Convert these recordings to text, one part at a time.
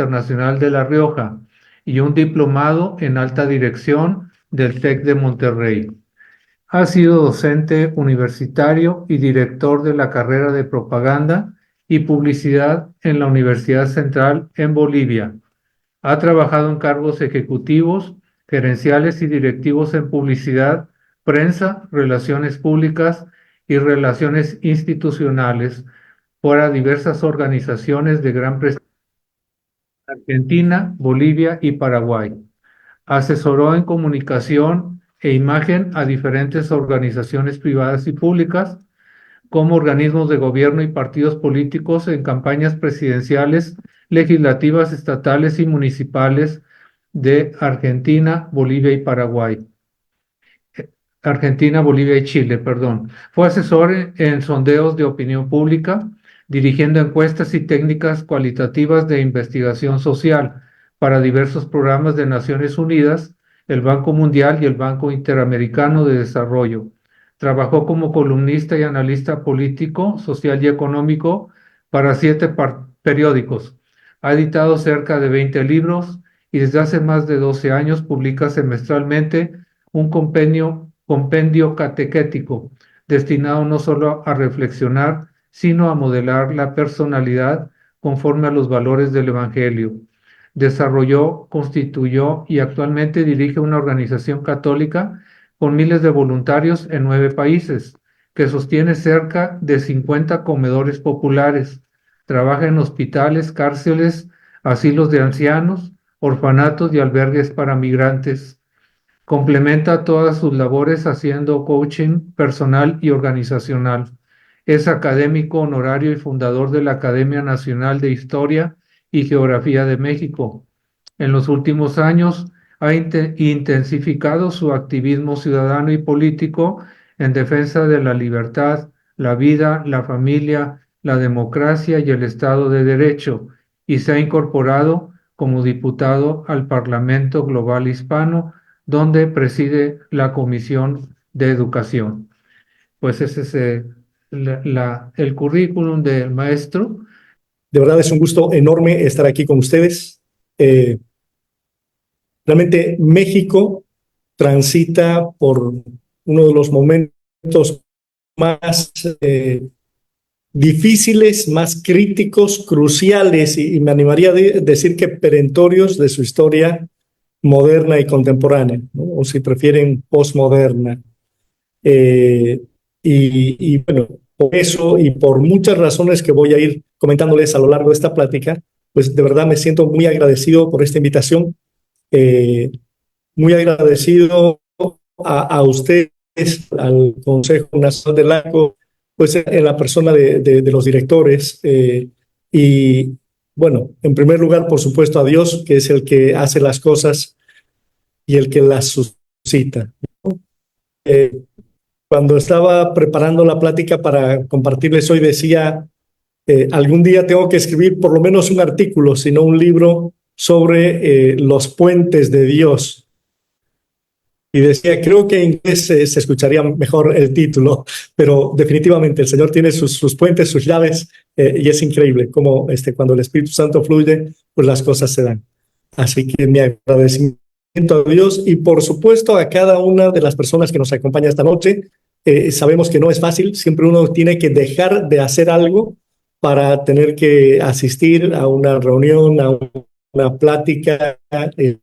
Internacional de La Rioja y un diplomado en alta dirección del TEC de Monterrey. Ha sido docente universitario y director de la carrera de propaganda y publicidad en la Universidad Central en Bolivia. Ha trabajado en cargos ejecutivos, gerenciales y directivos en publicidad, prensa, relaciones públicas y relaciones institucionales para diversas organizaciones de gran prestigio en Argentina, Bolivia y Paraguay. Asesoró en comunicación e imagen a diferentes organizaciones privadas y públicas, como organismos de gobierno y partidos políticos en campañas presidenciales, legislativas, estatales y municipales de Argentina, Bolivia y Paraguay. Argentina, Bolivia y Chile, perdón. Fue asesor en sondeos de opinión pública, dirigiendo encuestas y técnicas cualitativas de investigación social para diversos programas de Naciones Unidas, el Banco Mundial y el Banco Interamericano de Desarrollo. Trabajó como columnista y analista político, social y económico para 7 periódicos. Ha editado cerca de 20 libros y desde hace más de 12 años publica semestralmente un compendio catequético destinado no solo a reflexionar, sino a modelar la personalidad conforme a los valores del Evangelio. Desarrolló, constituyó y actualmente dirige una organización católica con miles de voluntarios en 9 países, que sostiene cerca de 50 comedores populares. Trabaja en hospitales, cárceles, asilos de ancianos, orfanatos y albergues para migrantes. Complementa todas sus labores haciendo coaching personal y organizacional. Es académico honorario y fundador de la Academia Nacional de Historia y Geografía de México. En los últimos años ha intensificado su activismo ciudadano y político en defensa de la libertad, la vida, la familia, la democracia y el Estado de Derecho, y se ha incorporado como diputado al Parlamento Global Hispano, donde preside la Comisión de Educación. Pues ese es el currículum del maestro. De verdad es un gusto enorme estar aquí con ustedes. Realmente México transita por uno de los momentos más difíciles, más críticos, cruciales y me animaría a decir que perentorios de su historia moderna y contemporánea, ¿no? O si prefieren, postmoderna. Y bueno, por eso y por muchas razones que voy a ir comentándoles a lo largo de esta plática, pues de verdad me siento muy agradecido por esta invitación, muy agradecido a ustedes, al Consejo Nacional del Lago, pues en la persona de los directores y bueno, en primer lugar, por supuesto, a Dios, que es el que hace las cosas y el que las suscita. Cuando estaba preparando la plática para compartirles hoy, decía, algún día tengo que escribir por lo menos un artículo, si no un libro, sobre los puentes de Dios. Y decía, creo que en inglés se escucharía mejor el título, pero definitivamente el Señor tiene sus puentes, sus llaves, y es increíble cómo cuando el Espíritu Santo fluye, pues las cosas se dan. Así que mi agradecimiento a Dios y por supuesto a cada una de las personas que nos acompaña esta noche. Sabemos que no es fácil, siempre uno tiene que dejar de hacer algo para tener que asistir a una reunión, a una plática, y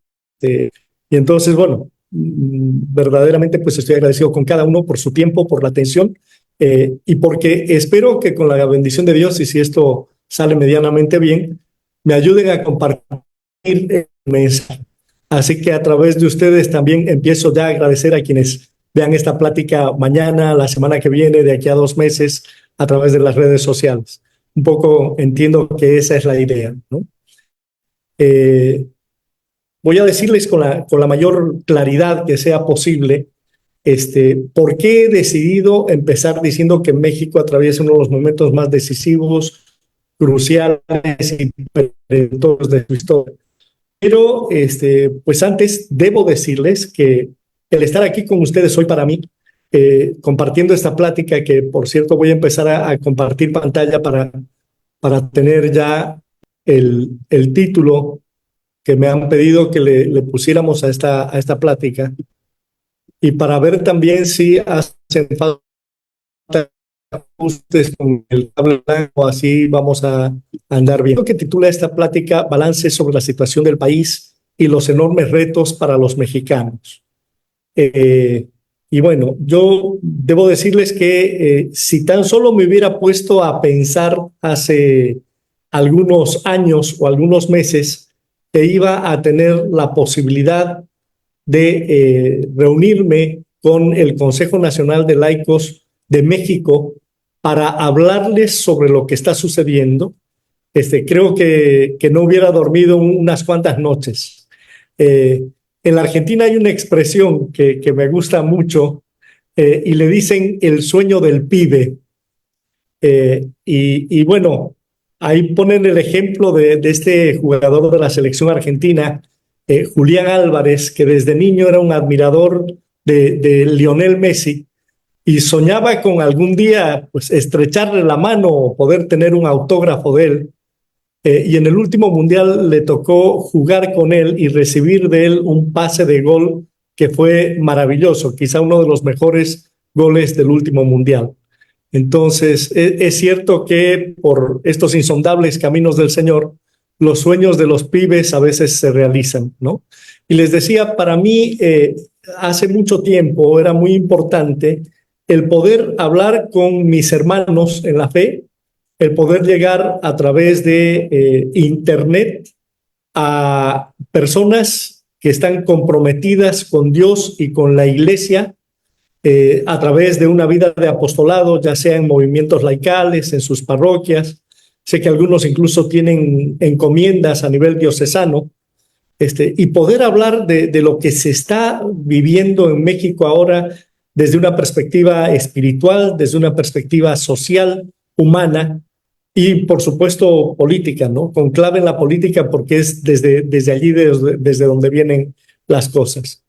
entonces, bueno, verdaderamente pues estoy agradecido con cada uno por su tiempo, por la atención, y porque espero que con la bendición de Dios, y si esto sale medianamente bien, me ayuden a compartir el mensaje. Así que a través de ustedes también empiezo ya a agradecer a quienes vean esta plática mañana, la semana que viene, de aquí a 2 meses, a través de las redes sociales. Un poco entiendo que esa es la idea, ¿no? Voy a decirles con la mayor claridad que sea posible por qué he decidido empezar diciendo que México atraviesa uno de los momentos más decisivos, cruciales y perentorios de su historia. Pero, pues antes debo decirles que el estar aquí con ustedes hoy para mí, compartiendo esta plática, que por cierto voy a empezar a compartir pantalla para tener ya el título que me han pedido que le pusiéramos a esta plática, y para ver también si hacen falta ajustes con el cable blanco, así vamos a andar bien. Lo que titula esta plática Balance sobre la situación del país y los enormes retos para los mexicanos. Y bueno, yo debo decirles que si tan solo me hubiera puesto a pensar hace algunos años o algunos meses que iba a tener la posibilidad de reunirme con el Consejo Nacional de Laicos de México para hablarles sobre lo que está sucediendo, creo que no hubiera dormido unas cuantas noches. En la Argentina hay una expresión que me gusta mucho y le dicen el sueño del pibe. Y bueno, ahí ponen el ejemplo de este jugador de la selección argentina, Julián Álvarez, que desde niño era un admirador de Lionel Messi y soñaba con algún día pues, estrecharle la mano o poder tener un autógrafo de él. Y en el último mundial le tocó jugar con él y recibir de él un pase de gol que fue maravilloso, quizá uno de los mejores goles del último mundial. Entonces, es cierto que por estos insondables caminos del Señor, los sueños de los pibes a veces se realizan, ¿no? Y les decía, para mí, hace mucho tiempo era muy importante el poder hablar con mis hermanos en la fe, el poder llegar a través de Internet a personas que están comprometidas con Dios y con la Iglesia, a través de una vida de apostolado, ya sea en movimientos laicales, en sus parroquias. Sé que algunos incluso tienen encomiendas a nivel diocesano, y poder hablar de lo que se está viviendo en México ahora desde una perspectiva espiritual, desde una perspectiva social, humana y, por supuesto, política, ¿no? Con clave en la política porque es desde allí desde donde vienen las cosas.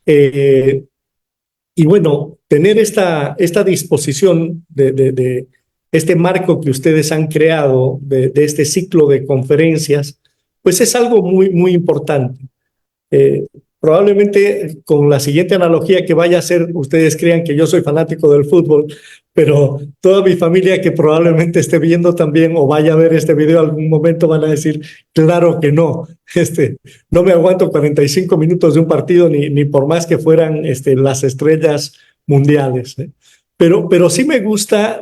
Y bueno, tener esta disposición de este marco que ustedes han creado, de este ciclo de conferencias, pues es algo muy, muy importante. Probablemente con la siguiente analogía que vaya a hacer, ustedes crean que yo soy fanático del fútbol, pero toda mi familia que probablemente esté viendo también o vaya a ver este video algún momento van a decir, claro que no, no me aguanto 45 minutos de un partido ni por más que fueran las estrellas mundiales. Pero sí me gusta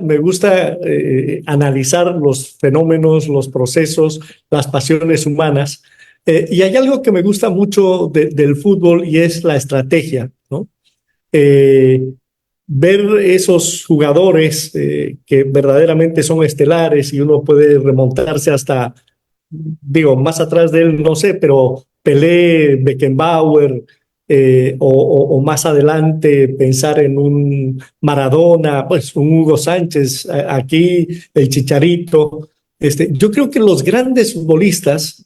analizar los fenómenos, los procesos, las pasiones humanas. Y hay algo que me gusta mucho del fútbol y es la estrategia, ¿no? Ver esos jugadores que verdaderamente son estelares y uno puede remontarse hasta, digo, más atrás de él, no sé, pero Pelé, Beckenbauer, o más adelante pensar en un Maradona, pues un Hugo Sánchez, aquí el Chicharito. Yo creo que los grandes futbolistas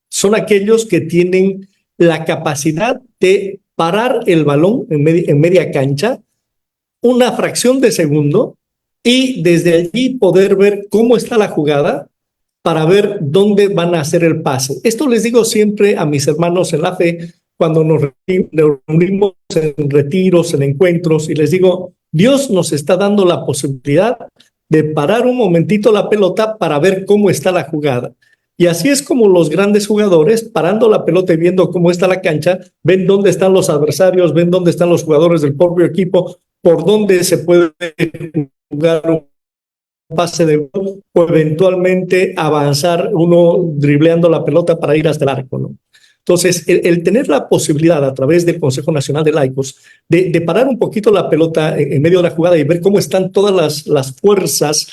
son aquellos que tienen la capacidad de parar el balón en media cancha, una fracción de segundo, y desde allí poder ver cómo está la jugada para ver dónde van a hacer el pase. Esto les digo siempre a mis hermanos en la fe cuando nos reunimos en retiros, en encuentros, y les digo, Dios nos está dando la posibilidad de parar un momentito la pelota para ver cómo está la jugada. Y así es como los grandes jugadores, parando la pelota y viendo cómo está la cancha, ven dónde están los adversarios, ven dónde están los jugadores del propio equipo, por dónde se puede jugar un pase de gol o eventualmente avanzar uno dribleando la pelota para ir hasta el arco, ¿no? Entonces, el tener la posibilidad a través del Consejo Nacional de Laicos de parar un poquito la pelota en medio de la jugada y ver cómo están todas las fuerzas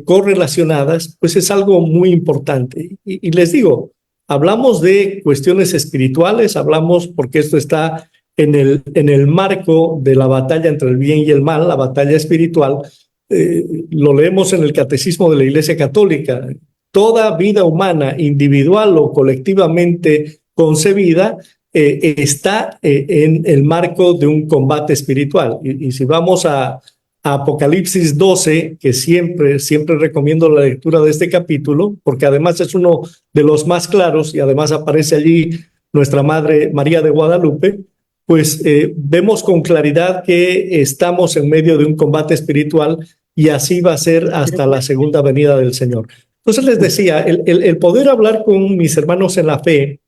correlacionadas, pues es algo muy importante. Y les digo, hablamos de cuestiones espirituales, hablamos porque esto está en el marco de la batalla entre el bien y el mal, la batalla espiritual. Lo leemos en el Catecismo de la Iglesia Católica. Toda vida humana, individual o colectivamente concebida, está en el marco de un combate espiritual. Y si vamos a a Apocalipsis 12, que siempre recomiendo la lectura de este capítulo, porque además es uno de los más claros y además aparece allí nuestra Madre María de Guadalupe, pues vemos con claridad que estamos en medio de un combate espiritual y así va a ser hasta la segunda venida del Señor. Entonces les decía, el poder hablar con mis hermanos en la fe,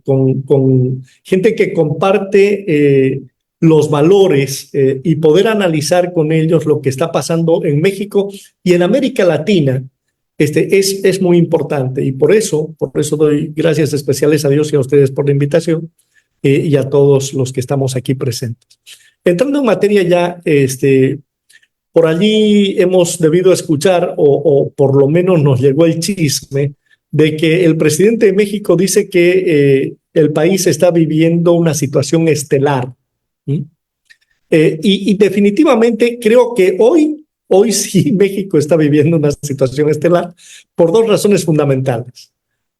con gente que comparte los valores y poder analizar con ellos lo que está pasando en México y en América Latina, es muy importante. Y por eso doy gracias especiales a Dios y a ustedes por la invitación y a todos los que estamos aquí presentes. Entrando en materia ya, por allí hemos debido escuchar, o por lo menos nos llegó el chisme, de que el presidente de México dice que el país está viviendo una situación estelar. ¿Sí? Y definitivamente creo que hoy sí México está viviendo una situación estelar por dos razones fundamentales.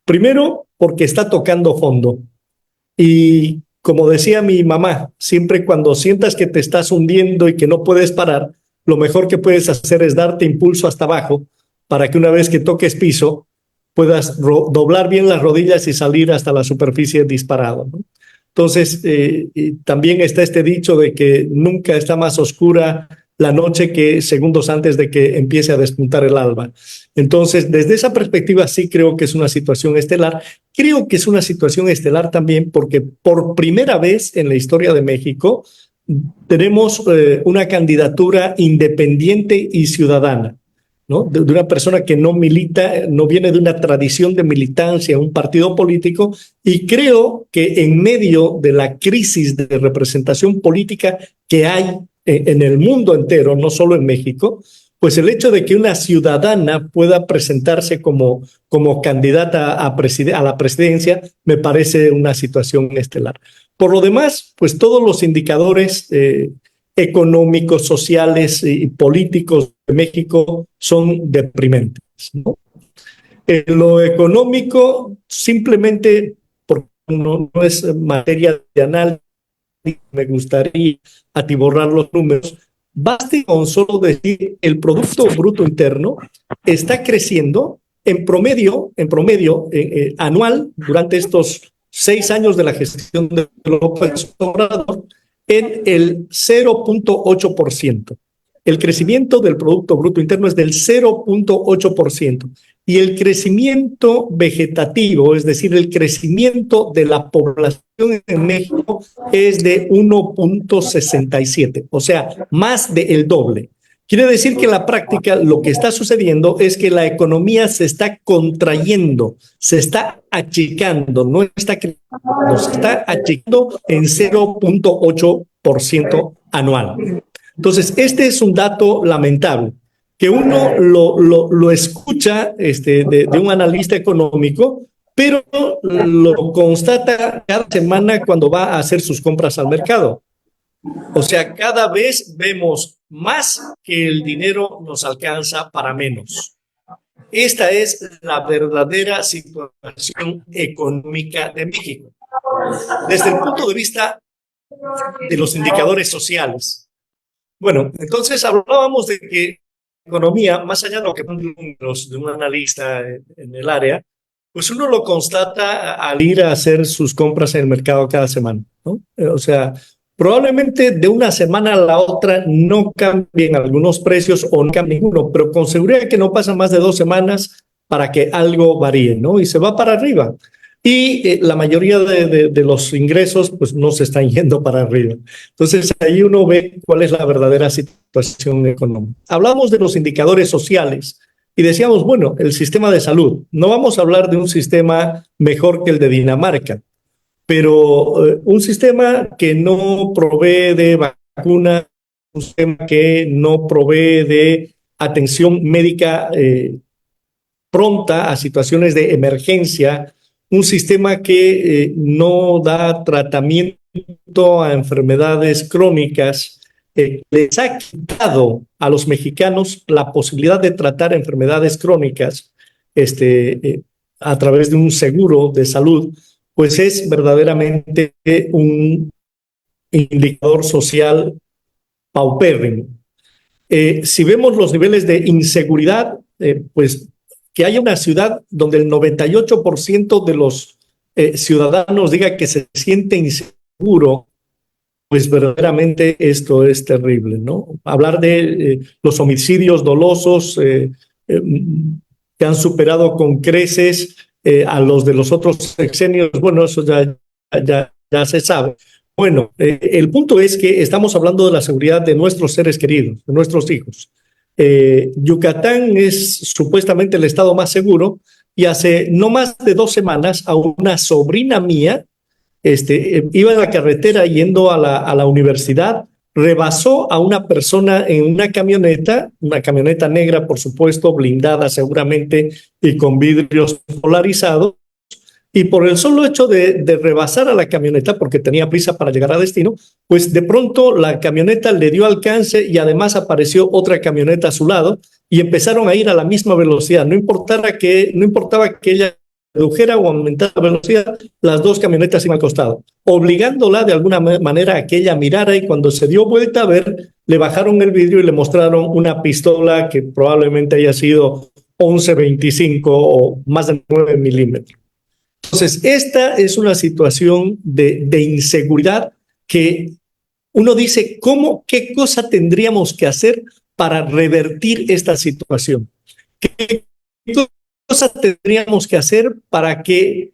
Primero, porque está tocando fondo. Y como decía mi mamá, siempre cuando sientas que te estás hundiendo y que no puedes parar, lo mejor que puedes hacer es darte impulso hasta abajo para que una vez que toques piso puedas doblar bien las rodillas y salir hasta la superficie disparado, ¿no? Entonces, también está este dicho de que nunca está más oscura la noche que segundos antes de que empiece a despuntar el alba. Entonces, desde esa perspectiva sí creo que es una situación estelar. Creo que es una situación estelar también porque por primera vez en la historia de México tenemos una candidatura independiente y ciudadana, ¿no? De una persona que no milita, no viene de una tradición de militancia en un partido político, y creo que en medio de la crisis de representación política que hay en el mundo entero, no solo en México, pues el hecho de que una ciudadana pueda presentarse como candidata a la presidencia me parece una situación estelar. Por lo demás, pues todos los indicadores económicos, sociales y políticos de México son deprimentes, ¿no? En lo económico, simplemente porque no es materia de análisis, me gustaría atiborrar los números. Basta con solo decir el Producto Bruto Interno está creciendo en promedio anual durante estos 6 años de la gestión de López Obrador en el 0.8%. El crecimiento del Producto Bruto Interno es del 0.8%. Y el crecimiento vegetativo, es decir, el crecimiento de la población en México es de 1.67, o sea, más del doble. Quiere decir que en la práctica lo que está sucediendo es que la economía se está contrayendo, se está achicando, no está creciendo, se está achicando en 0.8% anual. Entonces, este es un dato lamentable, que uno lo escucha de un analista económico, pero lo constata cada semana cuando va a hacer sus compras al mercado. O sea, cada vez vemos más que el dinero nos alcanza para menos. Esta es la verdadera situación económica de México. Desde el punto de vista de los indicadores sociales. Bueno, entonces hablábamos de que economía, más allá de lo que ponen números de un analista en el área, pues uno lo constata al ir a hacer sus compras en el mercado cada semana, ¿no? O sea, probablemente de una semana a la otra no cambien algunos precios o no cambie ninguno, pero con seguridad que no pasan más de 2 semanas para que algo varíe, ¿no? Y se va para arriba. Y la mayoría de los ingresos pues no se están yendo para arriba. Entonces ahí uno ve cuál es la verdadera situación económica. Hablamos de los indicadores sociales y decíamos, bueno, el sistema de salud. No vamos a hablar de un sistema mejor que el de Dinamarca, pero un sistema que no provee de vacunas, un sistema que no provee de atención médica pronta a situaciones de emergencia, un sistema que no da tratamiento a enfermedades crónicas, les ha quitado a los mexicanos la posibilidad de tratar enfermedades crónicas a través de un seguro de salud, pues es verdaderamente un indicador social paupérrimo. Si vemos los niveles de inseguridad, pues que haya una ciudad donde el 98% de los ciudadanos diga que se siente inseguro, pues verdaderamente esto es terrible, ¿no? Hablar de los homicidios dolosos que han superado con creces a los de los otros sexenios, bueno, eso ya se sabe. Bueno, el punto es que estamos hablando de la seguridad de nuestros seres queridos, de nuestros hijos. Yucatán es supuestamente el estado más seguro y hace no más de 2 semanas a una sobrina mía iba en la carretera yendo a la universidad, rebasó a una persona en una camioneta negra, por supuesto, blindada seguramente y con vidrios polarizados. Y por el solo hecho de rebasar a la camioneta, porque tenía prisa para llegar a destino, pues de pronto la camioneta le dio alcance y además apareció otra camioneta a su lado y empezaron a ir a la misma velocidad. No importaba que ella redujera o aumentara la velocidad, las dos camionetas iban al costado, obligándola de alguna manera a que ella mirara, y cuando se dio vuelta a ver, le bajaron el vidrio y le mostraron una pistola que probablemente haya sido 11.25 o más de 9 milímetros. Entonces, esta es una situación de inseguridad que uno dice, ¿qué cosa tendríamos que hacer para revertir esta situación? ¿Qué cosa tendríamos que hacer para que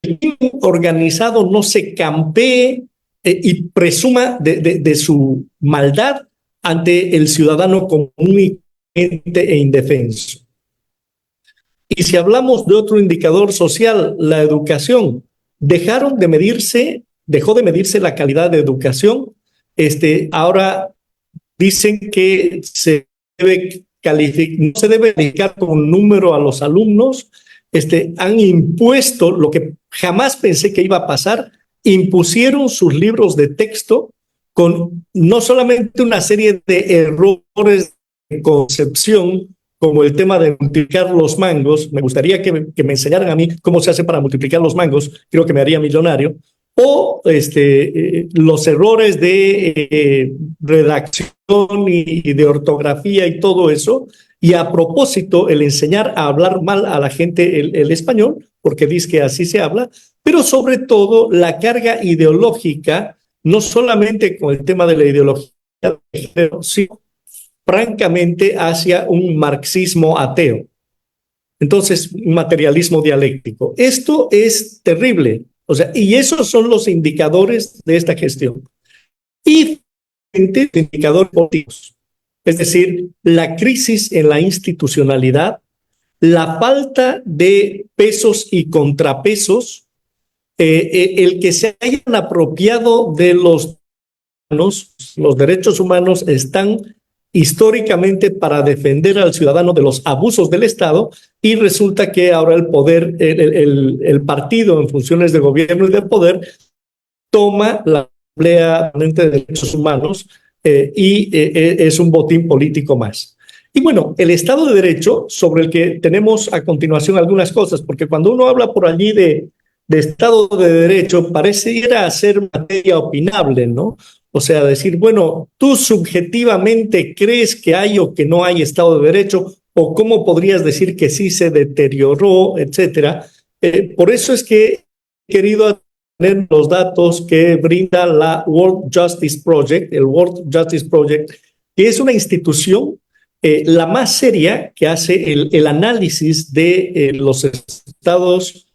el crimen organizado no se campee y presuma de su maldad ante el ciudadano común e indefenso? Y si hablamos de otro indicador social, la educación, dejó de medirse la calidad de educación. Ahora dicen que no se debe calificar con número a los alumnos. Han impuesto lo que jamás pensé que iba a pasar. Impusieron sus libros de texto con no solamente una serie de errores de concepción, como el tema de multiplicar los mangos. Me gustaría que me enseñaran a mí cómo se hace para multiplicar los mangos, creo que me haría millonario. O los errores de redacción y de ortografía y todo eso. Y a propósito, el enseñar a hablar mal a la gente el español, porque dice que así se habla, pero sobre todo la carga ideológica, no solamente con el tema de la ideología de género, sino francamente hacia un marxismo ateo. Entonces, un materialismo dialéctico. Esto es terrible. O sea, y esos son los indicadores de esta gestión. Y indicadores políticos, es decir, la crisis en la institucionalidad, la falta de pesos y contrapesos, el que se hayan apropiado de los derechos humanos están históricamente para defender al ciudadano de los abusos del Estado, y resulta que ahora el poder, el partido en funciones de gobierno y de poder toma la Asamblea de Derechos Humanos es un botín político más. Y bueno, el Estado de Derecho, sobre el que tenemos a continuación algunas cosas, porque cuando uno habla por allí de Estado de Derecho, pareciera ser materia opinable, ¿no? O sea, decir, bueno, tú subjetivamente crees que hay o que no hay Estado de Derecho, o cómo podrías decir que sí se deterioró, etcétera. Por eso es que he querido tener los datos que brinda la World Justice Project, el World Justice Project, que es una institución la más seria que hace el análisis de los estados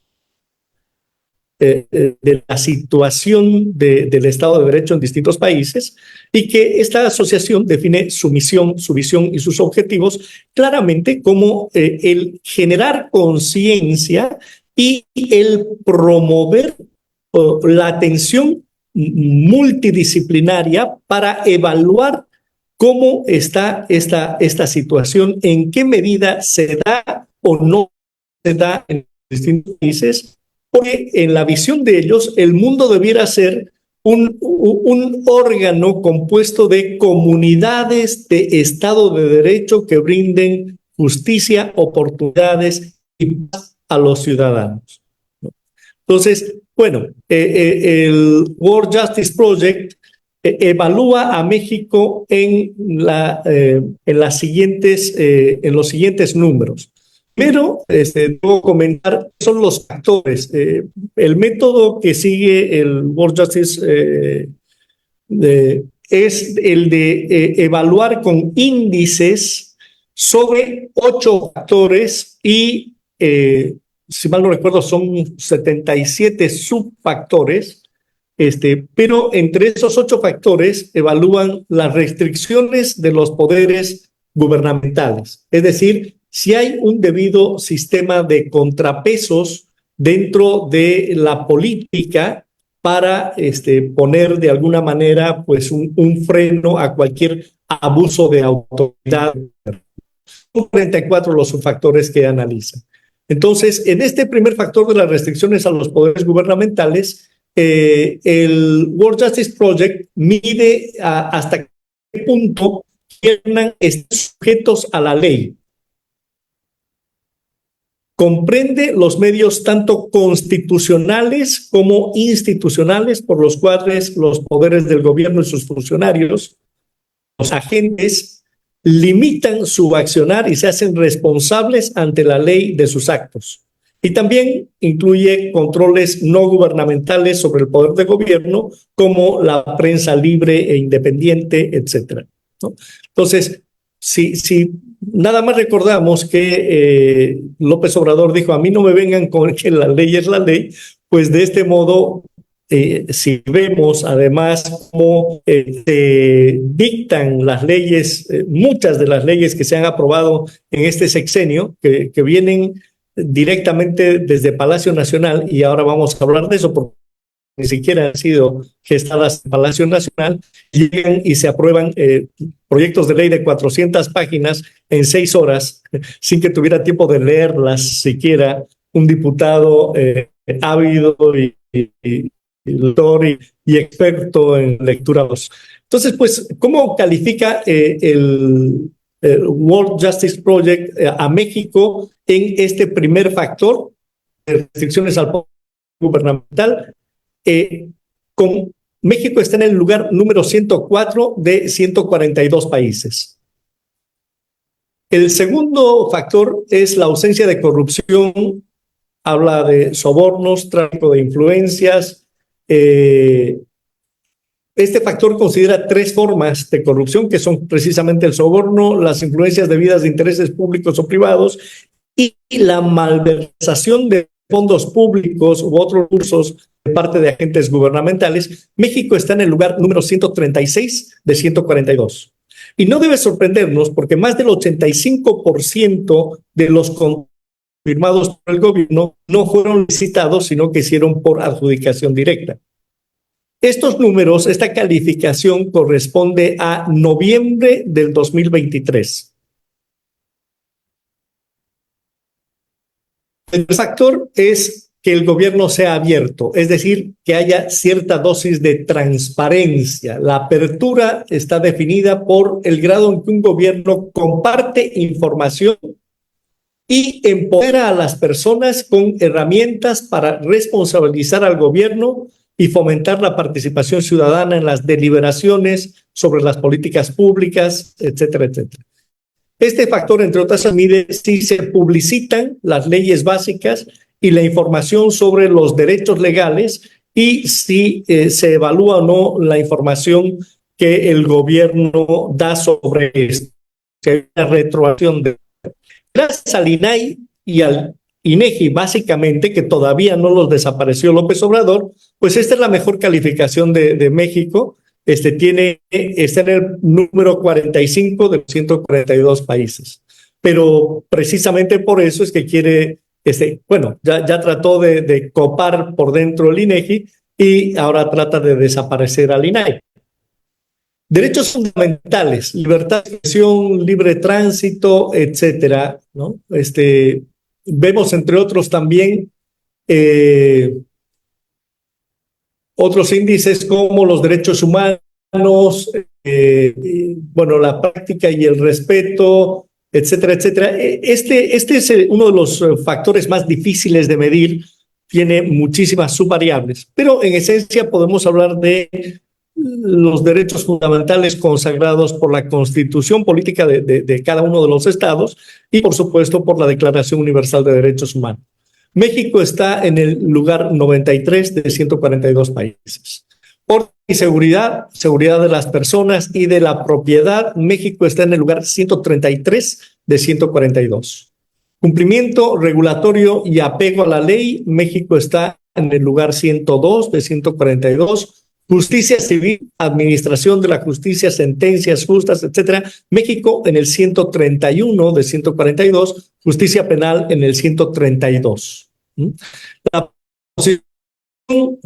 de la situación del Estado de Derecho en distintos países, y que esta asociación define su misión, su visión y sus objetivos claramente como el generar conciencia y el promover la atención multidisciplinaria para evaluar cómo está esta situación, en qué medida se da o no se da en distintos países, porque en la visión de ellos el mundo debiera ser un órgano compuesto de comunidades de Estado de Derecho que brinden justicia, oportunidades y paz a los ciudadanos. Entonces, bueno, el World Justice Project evalúa a México en los siguientes números. Pero debo comentar, son los factores. El método que sigue el World Justice es el de evaluar con índices sobre 8 factores y, si mal no recuerdo, son 77 subfactores. Pero entre esos 8 factores evalúan las restricciones de los poderes gubernamentales. Es decir, si hay un debido sistema de contrapesos dentro de la política para poner de alguna manera pues un freno a cualquier abuso de autoridad. Son 44 los subfactores que analizan. Entonces, en este primer factor de las restricciones a los poderes gubernamentales, el World Justice Project mide hasta qué punto están sujetos a la ley. Comprende los medios tanto constitucionales como institucionales por los cuales los poderes del gobierno y sus funcionarios, los agentes, limitan su accionar y se hacen responsables ante la ley de sus actos. Y también incluye controles no gubernamentales sobre el poder de gobierno, como la prensa libre e independiente, etcétera, ¿no? Entonces, si nada más recordamos que López Obrador dijo, a mí no me vengan con que la ley es la ley, pues de este modo, si vemos además cómo se dictan las leyes, muchas de las leyes que se han aprobado en este sexenio, que vienen directamente desde Palacio Nacional, y ahora vamos a hablar de eso porque ni siquiera han sido gestadas en Palacio Nacional, llegan y se aprueban proyectos de ley de 400 páginas en 6 horas, sin que tuviera tiempo de leerlas siquiera un diputado ávido y experto en lectura. Entonces, pues, ¿cómo califica el World Justice Project a México en este primer factor de restricciones al poder gubernamental? Con México está en el lugar número 104 de 142 países. El segundo factor es la ausencia de corrupción. Habla de sobornos, tráfico de influencias. Este factor considera 3 formas de corrupción, que son precisamente el soborno, las influencias debidas de intereses públicos o privados y la malversación de fondos públicos u otros recursos de parte de agentes gubernamentales. México está en el lugar número 136 de 142. Y no debe sorprendernos porque más del 85% de los confirmados por el gobierno no fueron licitados, sino que hicieron por adjudicación directa. Estos números, esta calificación corresponde a noviembre del 2023. El factor es que el gobierno sea abierto, es decir, que haya cierta dosis de transparencia. La apertura está definida por el grado en que un gobierno comparte información y empodera a las personas con herramientas para responsabilizar al gobierno y fomentar la participación ciudadana en las deliberaciones sobre las políticas públicas, etcétera, etcétera. Este factor, entre otras, mide si se publicitan las leyes básicas y la información sobre los derechos legales y si se evalúa o no la información que el gobierno da sobre esto. La retroacción de... Gracias al INAI y al INEGI, básicamente, que todavía no los desapareció López Obrador, pues esta es la mejor calificación de México. Está en el número 45 de los 142 países. Pero precisamente por eso es que quiere, ya trató de copar por dentro el INEGI y ahora trata de desaparecer al INAI. Derechos fundamentales, libertad de expresión, libre tránsito, etcétera, ¿no? Vemos, entre otros, también otros índices como los derechos humanos, la práctica y el respeto, etcétera, etcétera. Este es uno de los factores más difíciles de medir, tiene muchísimas subvariables, pero en esencia podemos hablar de los derechos fundamentales consagrados por la Constitución Política de cada uno de los estados y, por supuesto, por la Declaración Universal de Derechos Humanos. México está en el lugar 93 de 142 países. Orden y seguridad, seguridad de las personas y de la propiedad, México está en el lugar 133 de 142. Cumplimiento regulatorio y apego a la ley, México está en el lugar 102 de 142. Justicia civil, administración de la justicia, sentencias justas, etcétera. México en el 131 de 142, justicia penal en el 132. La posición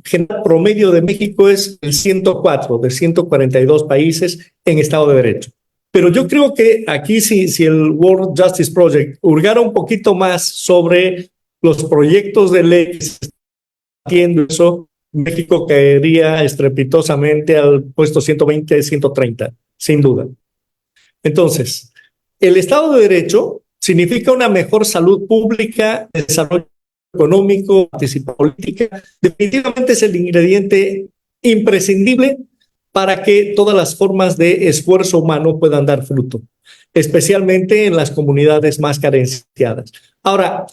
general promedio de México es el 104 de 142 países en Estado de Derecho. Pero yo creo que aquí si el World Justice Project hurgara un poquito más sobre los proyectos de ley que se están haciendo, eso, México caería estrepitosamente al puesto 120, 130, sin duda. Entonces, el Estado de Derecho significa una mejor salud pública, desarrollo económico, participación política. Definitivamente es el ingrediente imprescindible para que todas las formas de esfuerzo humano puedan dar fruto, especialmente en las comunidades más carenciadas. Ahora,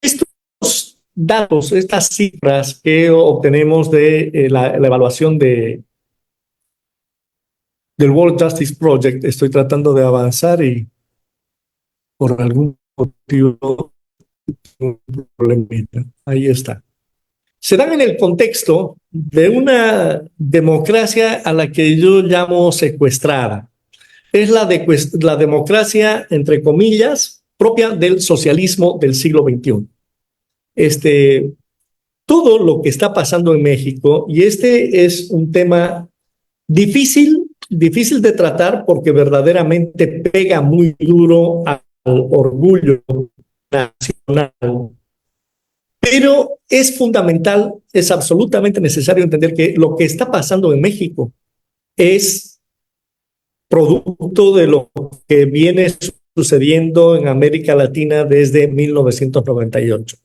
estos datos, estas cifras que obtenemos de la evaluación del World Justice Project, estoy tratando de avanzar y por algún motivo un problemita. Ahí está. Se dan en el contexto de una democracia a la que yo llamo secuestrada. Es la democracia, entre comillas, propia del socialismo del siglo XXI. Todo lo que está pasando en México, y este es un tema difícil de tratar porque verdaderamente pega muy duro al orgullo nacional. Pero es fundamental, es absolutamente necesario entender que lo que está pasando en México es producto de lo que viene sucediendo en América Latina desde 1998.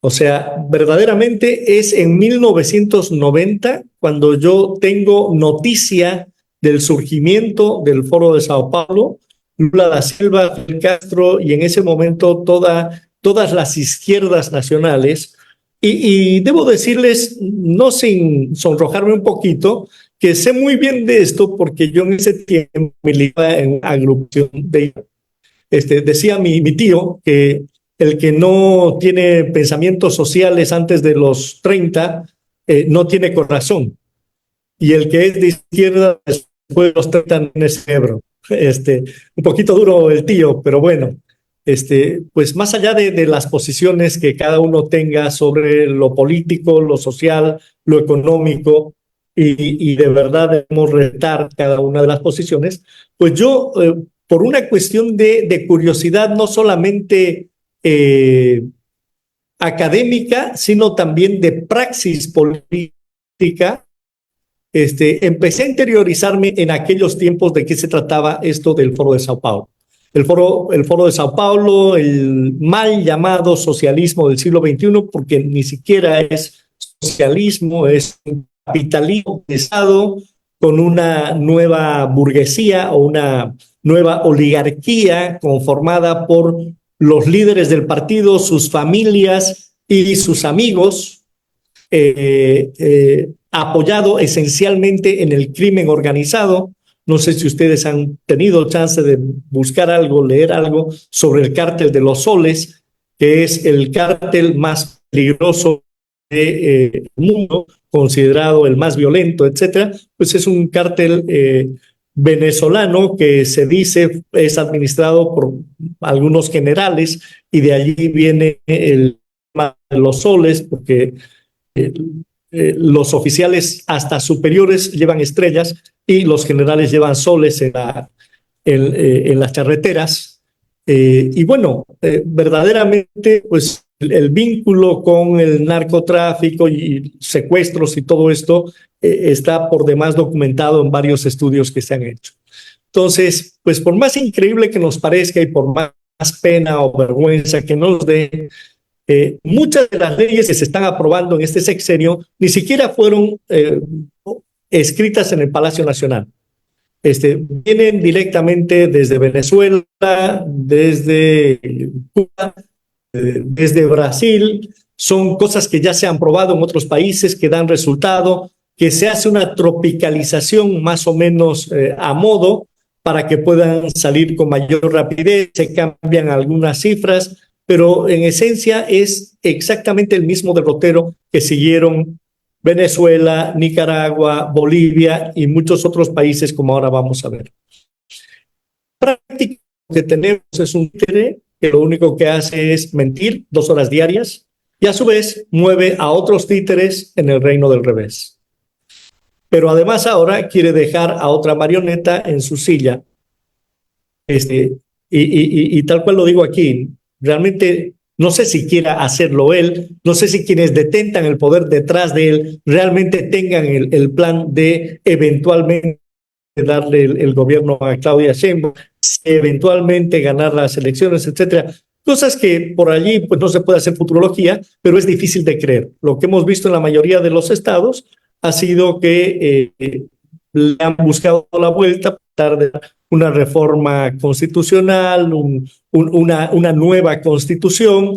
O sea, verdaderamente es en 1990 cuando yo tengo noticia del surgimiento del Foro de Sao Paulo, Lula da Silva, Fidel Castro y en ese momento todas las izquierdas nacionales. Y debo decirles, no sin sonrojarme un poquito, que sé muy bien de esto porque yo en ese tiempo militaba en una agrupación de... decía mi tío que el que no tiene pensamientos sociales antes de los 30 no tiene corazón. Y el que es de izquierda después de los 30 no tiene cerebro. Un poquito duro el tío, pero bueno. Pues más allá de las posiciones que cada uno tenga sobre lo político, lo social, lo económico, y de verdad debemos retar cada una de las posiciones, pues yo, por una cuestión de curiosidad, no solamente académica, sino también de praxis política, empecé a interiorizarme en aquellos tiempos de qué se trataba esto del Foro de Sao Paulo. El foro de Sao Paulo, el mal llamado socialismo del siglo XXI, porque ni siquiera es socialismo, es un capitalismo pesado con una nueva burguesía o una nueva oligarquía conformada por los líderes del partido, sus familias y sus amigos, apoyado esencialmente en el crimen organizado. No sé si ustedes han tenido chance de buscar algo, leer algo sobre el cártel de los soles, que es el cártel más peligroso del mundo, considerado el más violento, etcétera. Pues es un cártel venezolano que se dice es administrado por algunos generales y de allí viene el tema de los soles, porque los oficiales hasta superiores llevan estrellas y los generales llevan soles en las charreteras. Y bueno, verdaderamente, pues el vínculo con el narcotráfico y secuestros y todo esto está por demás documentado en varios estudios que se han hecho. Entonces, pues por más increíble que nos parezca y por más pena o vergüenza que nos dé, muchas de las leyes que se están aprobando en este sexenio ni siquiera fueron escritas en el Palacio Nacional. Vienen directamente desde Venezuela, desde Cuba, desde Brasil. Son cosas que ya se han probado en otros países, que dan resultado, que se hace una tropicalización más o menos a modo para que puedan salir con mayor rapidez. Se cambian algunas cifras, pero en esencia es exactamente el mismo derrotero que siguieron Venezuela, Nicaragua, Bolivia y muchos otros países, como ahora vamos a ver. Prácticamente lo que tenemos es un títere que lo único que hace es mentir 2 horas diarias y a su vez mueve a otros títeres en el reino del revés. Pero además ahora quiere dejar a otra marioneta en su silla. Y tal cual lo digo aquí, realmente no sé si quiera hacerlo él, no sé si quienes detentan el poder detrás de él realmente tengan el plan de eventualmente darle el gobierno a Claudia Sheinbaum, eventualmente ganar las elecciones, etcétera. Cosas que por allí pues no se puede hacer futurología, pero es difícil de creer. Lo que hemos visto en la mayoría de los estados ha sido que le han buscado la vuelta para dar una reforma constitucional, una nueva constitución,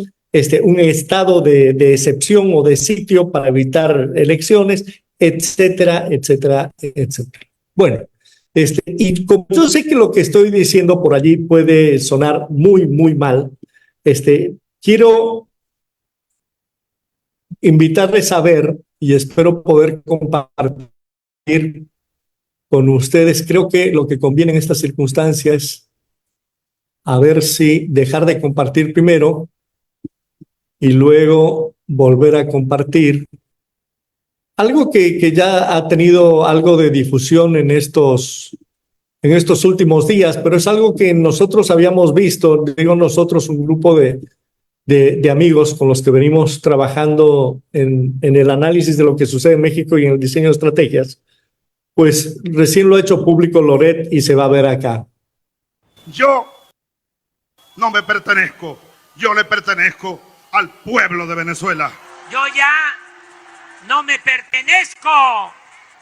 un estado de excepción o de sitio para evitar elecciones, etcétera, etcétera, etcétera. Bueno, y como yo sé que lo que estoy diciendo por allí puede sonar muy, muy mal, quiero invitarles a ver y espero poder compartir con ustedes. Creo que lo que conviene en estas circunstancias es a ver si dejar de compartir primero y luego volver a compartir. Algo que ya ha tenido algo de difusión en estos últimos días, pero es algo que nosotros habíamos visto, digo nosotros, un grupo de amigos con los que venimos trabajando en el análisis de lo que sucede en México y en el diseño de estrategias. Pues recién lo ha hecho público Loret y se va a ver acá. Yo no me pertenezco, yo le pertenezco al pueblo de Venezuela. Yo ya no me pertenezco,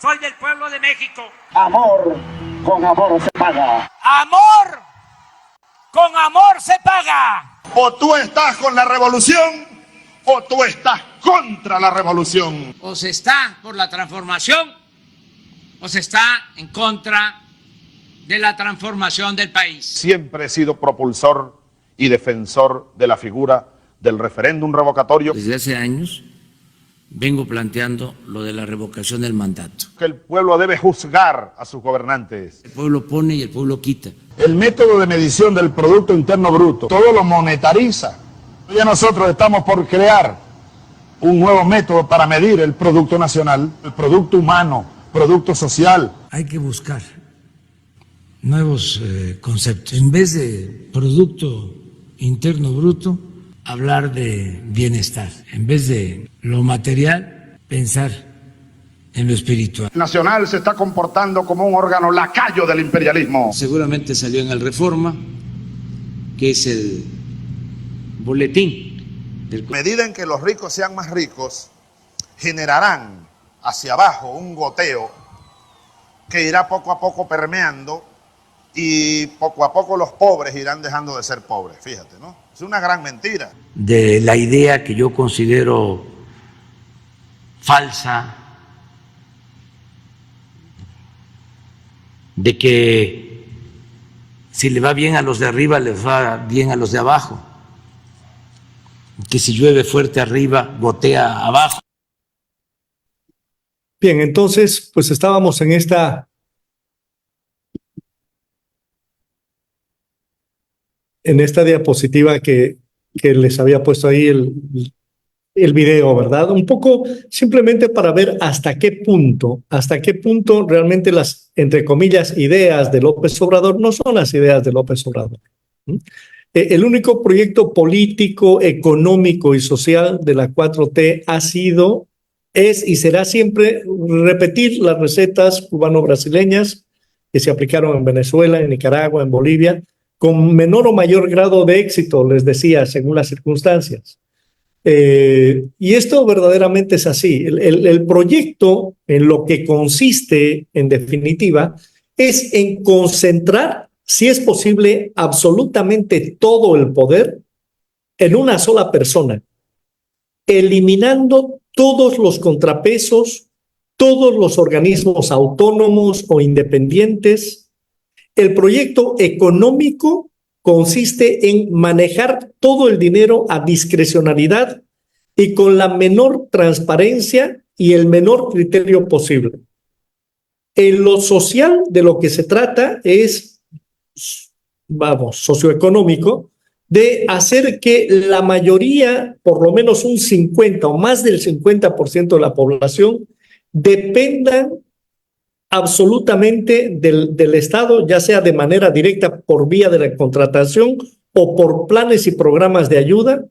soy del pueblo de México. Amor, con amor se paga. Amor, con amor se paga. O tú estás con la revolución o tú estás contra la revolución. O se está por la transformación o se está en contra de la transformación del país. Siempre he sido propulsor y defensor de la figura del referéndum revocatorio. Desde hace años vengo planteando lo de la revocación del mandato. Que el pueblo debe juzgar a sus gobernantes. El pueblo pone y el pueblo quita. El método de medición del Producto Interno Bruto, todo lo monetariza. Ya nosotros estamos por crear un nuevo método para medir el Producto Nacional, el Producto Humano, Producto Social. Hay que buscar nuevos conceptos. En vez de Producto Interno Bruto, hablar de bienestar. En vez de lo material, pensar en lo espiritual. Nacional se está comportando como un órgano lacayo del imperialismo. Seguramente salió en el Reforma, que es el boletín. A medida en que los ricos sean más ricos, generarán hacia abajo un goteo que irá poco a poco permeando y poco a poco los pobres irán dejando de ser pobres. Fíjate, ¿no? Es una gran mentira. De la idea que yo considero falsa, de que si le va bien a los de arriba, les va bien a los de abajo, que si llueve fuerte arriba, gotea abajo. Bien, entonces, pues estábamos en esta diapositiva que les había puesto ahí el video, ¿verdad? Un poco simplemente para ver hasta qué punto realmente las, entre comillas, ideas de López Obrador no son las ideas de López Obrador. El único proyecto político, económico y social de la 4T ha sido, es y será siempre repetir las recetas cubano-brasileñas que se aplicaron en Venezuela, en Nicaragua, en Bolivia, con menor o mayor grado de éxito, les decía, según las circunstancias. Y esto verdaderamente es así. El proyecto, en lo que consiste, en definitiva, es en concentrar, si es posible, absolutamente todo el poder en una sola persona, eliminando todos los contrapesos, todos los organismos autónomos o independientes. El proyecto económico consiste en manejar todo el dinero a discrecionalidad y con la menor transparencia y el menor criterio posible. En lo social, de lo que se trata es, socioeconómico, de hacer que la mayoría, por lo menos un 50 o más del 50% de la población, dependan absolutamente del Estado, ya sea de manera directa por vía de la contratación o por planes y programas de ayuda,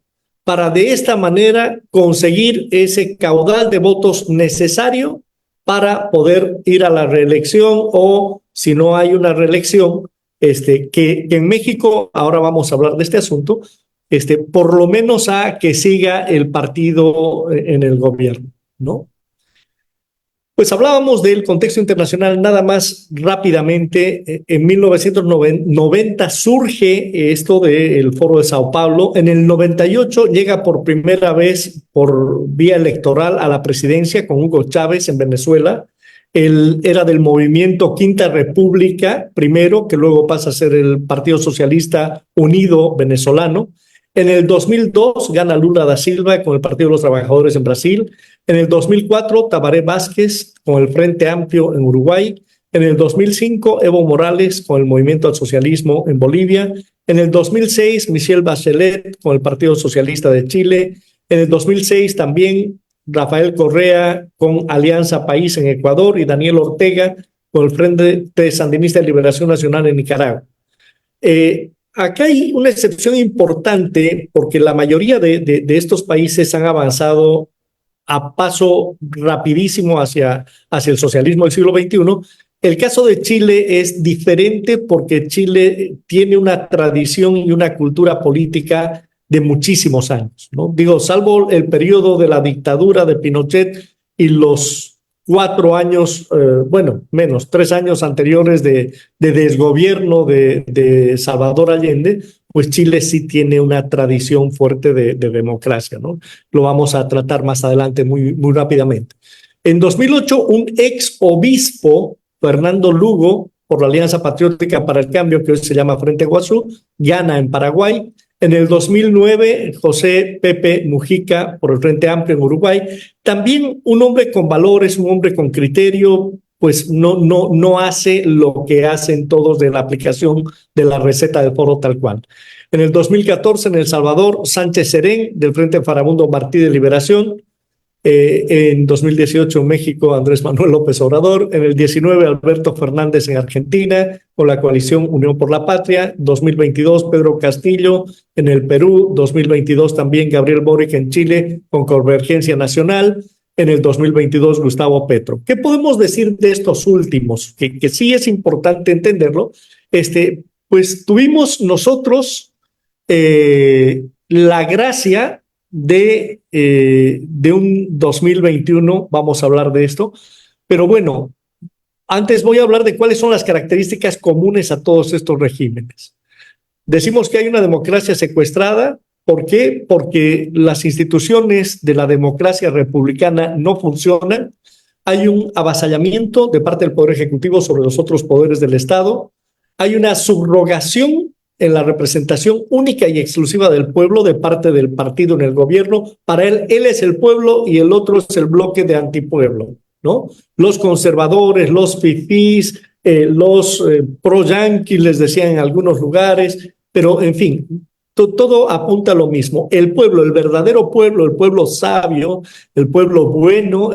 para de esta manera conseguir ese caudal de votos necesario para poder ir a la reelección, o si no hay una reelección, que en México, ahora vamos a hablar de este asunto, por lo menos a que siga el partido en el gobierno, ¿no? Pues hablábamos del contexto internacional nada más rápidamente. En 1990 surge esto del Foro de Sao Paulo. En el 98 llega por primera vez por vía electoral a la presidencia con Hugo Chávez en Venezuela. Él era del movimiento Quinta República, primero, que luego pasa a ser el Partido Socialista Unido Venezolano. En el 2002 gana Lula da Silva con el Partido de los Trabajadores en Brasil. En el 2004, Tabaré Vázquez con el Frente Amplio en Uruguay. En el 2005, Evo Morales con el Movimiento al Socialismo en Bolivia. En el 2006, Michelle Bachelet con el Partido Socialista de Chile. En el 2006 también Rafael Correa con Alianza País en Ecuador y Daniel Ortega con el Frente Sandinista de Liberación Nacional en Nicaragua. Acá hay una excepción importante porque la mayoría de estos países han avanzado a paso rapidísimo hacia el socialismo del siglo XXI. El caso de Chile es diferente porque Chile tiene una tradición y una cultura política de muchísimos años, ¿no? Digo, salvo el periodo de la dictadura de Pinochet y los 4 años, menos, 3 años anteriores de desgobierno de Salvador Allende, pues Chile sí tiene una tradición fuerte de democracia, ¿no? Lo vamos a tratar más adelante muy rápidamente. En 2008, un ex obispo, Fernando Lugo, por la Alianza Patriótica para el Cambio, que hoy se llama Frente Guazú, gana en Paraguay. En el 2009, José Pepe Mujica, por el Frente Amplio en Uruguay. También un hombre con valores, un hombre con criterio, pues no hace lo que hacen todos de la aplicación de la receta del foro tal cual. En el 2014, en El Salvador, Sánchez Serén, del Frente Farabundo Martí de Liberación. En 2018 en México, Andrés Manuel López Obrador. En el 19, Alberto Fernández en Argentina con la coalición Unión por la Patria. 2022, Pedro Castillo en el Perú. 2022 también Gabriel Boric en Chile con Convergencia Nacional. En el 2022, Gustavo Petro. ¿Qué podemos decir de estos últimos? Que sí es importante entenderlo. Pues tuvimos nosotros la gracia de un 2021, vamos a hablar de esto, pero bueno, antes voy a hablar de cuáles son las características comunes a todos estos regímenes. Decimos que hay una democracia secuestrada. ¿Por qué? Porque las instituciones de la democracia republicana no funcionan. Hay un avasallamiento de parte del Poder Ejecutivo sobre los otros poderes del Estado. Hay una subrogación en la representación única y exclusiva del pueblo de parte del partido en el gobierno. Para él es el pueblo y el otro es el bloque de antipueblo, ¿no? Los conservadores, los fifís, los pro-yanquis, les decían en algunos lugares, pero en fin, todo apunta a lo mismo. El pueblo, el verdadero pueblo, el pueblo sabio, el pueblo bueno,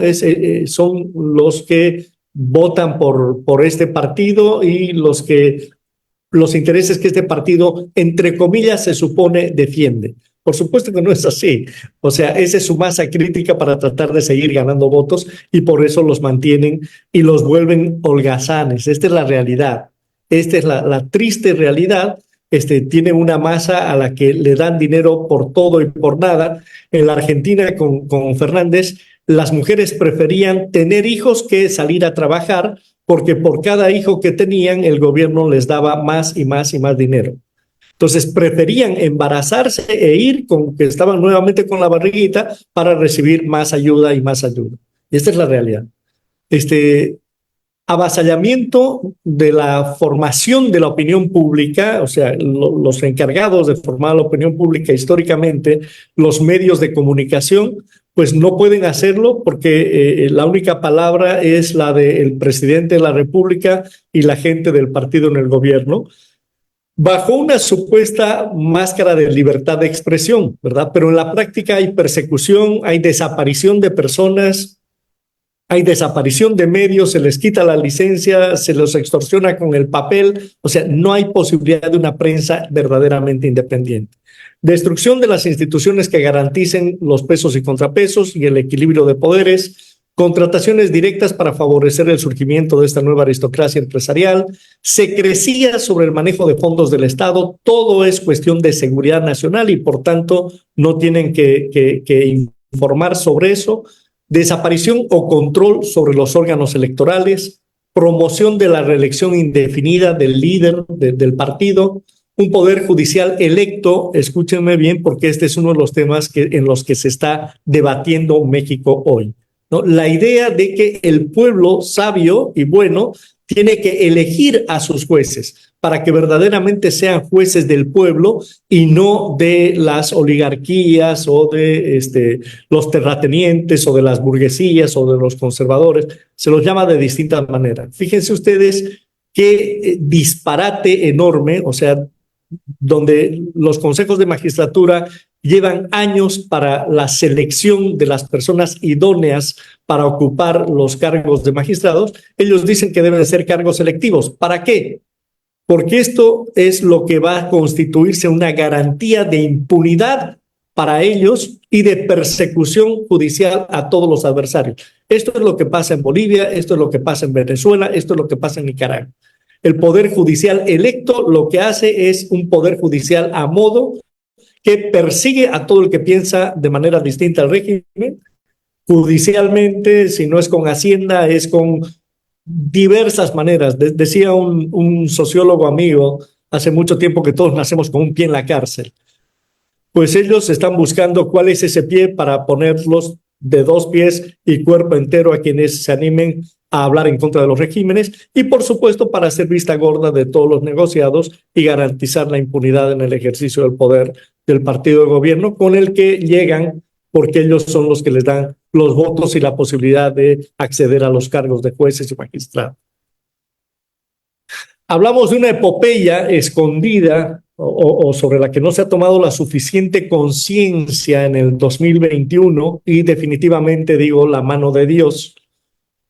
son los que votan por este partido y los intereses que este partido, entre comillas, se supone defiende. Por supuesto que no es así. O sea, esa es su masa crítica para tratar de seguir ganando votos y por eso los mantienen y los vuelven holgazanes. Esta es la realidad. Esta es la triste realidad tiene una masa a la que le dan dinero por todo y por nada. En la Argentina, con Fernández, las mujeres preferían tener hijos que salir a trabajar, porque por cada hijo que tenían, el gobierno les daba más y más y más dinero. Entonces preferían embarazarse e ir con que estaban nuevamente con la barriguita para recibir más ayuda y más ayuda. Y esta es la realidad. Avasallamiento de la formación de la opinión pública, o sea, los encargados de formar la opinión pública históricamente, los medios de comunicación, pues no pueden hacerlo porque la única palabra es la del presidente de la República y la gente del partido en el gobierno, bajo una supuesta máscara de libertad de expresión, ¿verdad? Pero en la práctica hay persecución, hay desaparición de personas, hay desaparición de medios, se les quita la licencia, se los extorsiona con el papel, o sea, no hay posibilidad de una prensa verdaderamente independiente. Destrucción de las instituciones que garanticen los pesos y contrapesos y el equilibrio de poderes, contrataciones directas para favorecer el surgimiento de esta nueva aristocracia empresarial, secrecía sobre el manejo de fondos del Estado, todo es cuestión de seguridad nacional y por tanto no tienen que informar sobre eso. Desaparición o control sobre los órganos electorales, promoción de la reelección indefinida del líder del partido, un poder judicial electo, escúchenme bien porque este es uno de los temas en los que se está debatiendo México hoy, ¿no? La idea de que el pueblo sabio y bueno tiene que elegir a sus jueces para que verdaderamente sean jueces del pueblo y no de las oligarquías o de los terratenientes o de las burguesías o de los conservadores. Se los llama de distintas maneras. Fíjense ustedes qué disparate enorme, o sea, donde los consejos de magistratura llevan años para la selección de las personas idóneas para ocupar los cargos de magistrados, ellos dicen que deben ser cargos selectivos. ¿Para qué? Porque esto es lo que va a constituirse una garantía de impunidad para ellos y de persecución judicial a todos los adversarios. Esto es lo que pasa en Bolivia, esto es lo que pasa en Venezuela, esto es lo que pasa en Nicaragua. El poder judicial electo lo que hace es un poder judicial a modo que persigue a todo el que piensa de manera distinta al régimen. Judicialmente, si no es con Hacienda, es con diversas maneras. Decía un sociólogo amigo hace mucho tiempo que todos nacemos con un pie en la cárcel. Pues ellos están buscando cuál es ese pie para ponerlos de 2 pies y cuerpo entero a quienes se animen a hablar en contra de los regímenes y por supuesto para hacer vista gorda de todos los negociados y garantizar la impunidad en el ejercicio del poder del partido de gobierno con el que llegan porque ellos son los que les dan los votos y la posibilidad de acceder a los cargos de jueces y magistrados. Hablamos de una epopeya escondida o sobre la que no se ha tomado la suficiente conciencia en el 2021 y definitivamente digo la mano de Dios,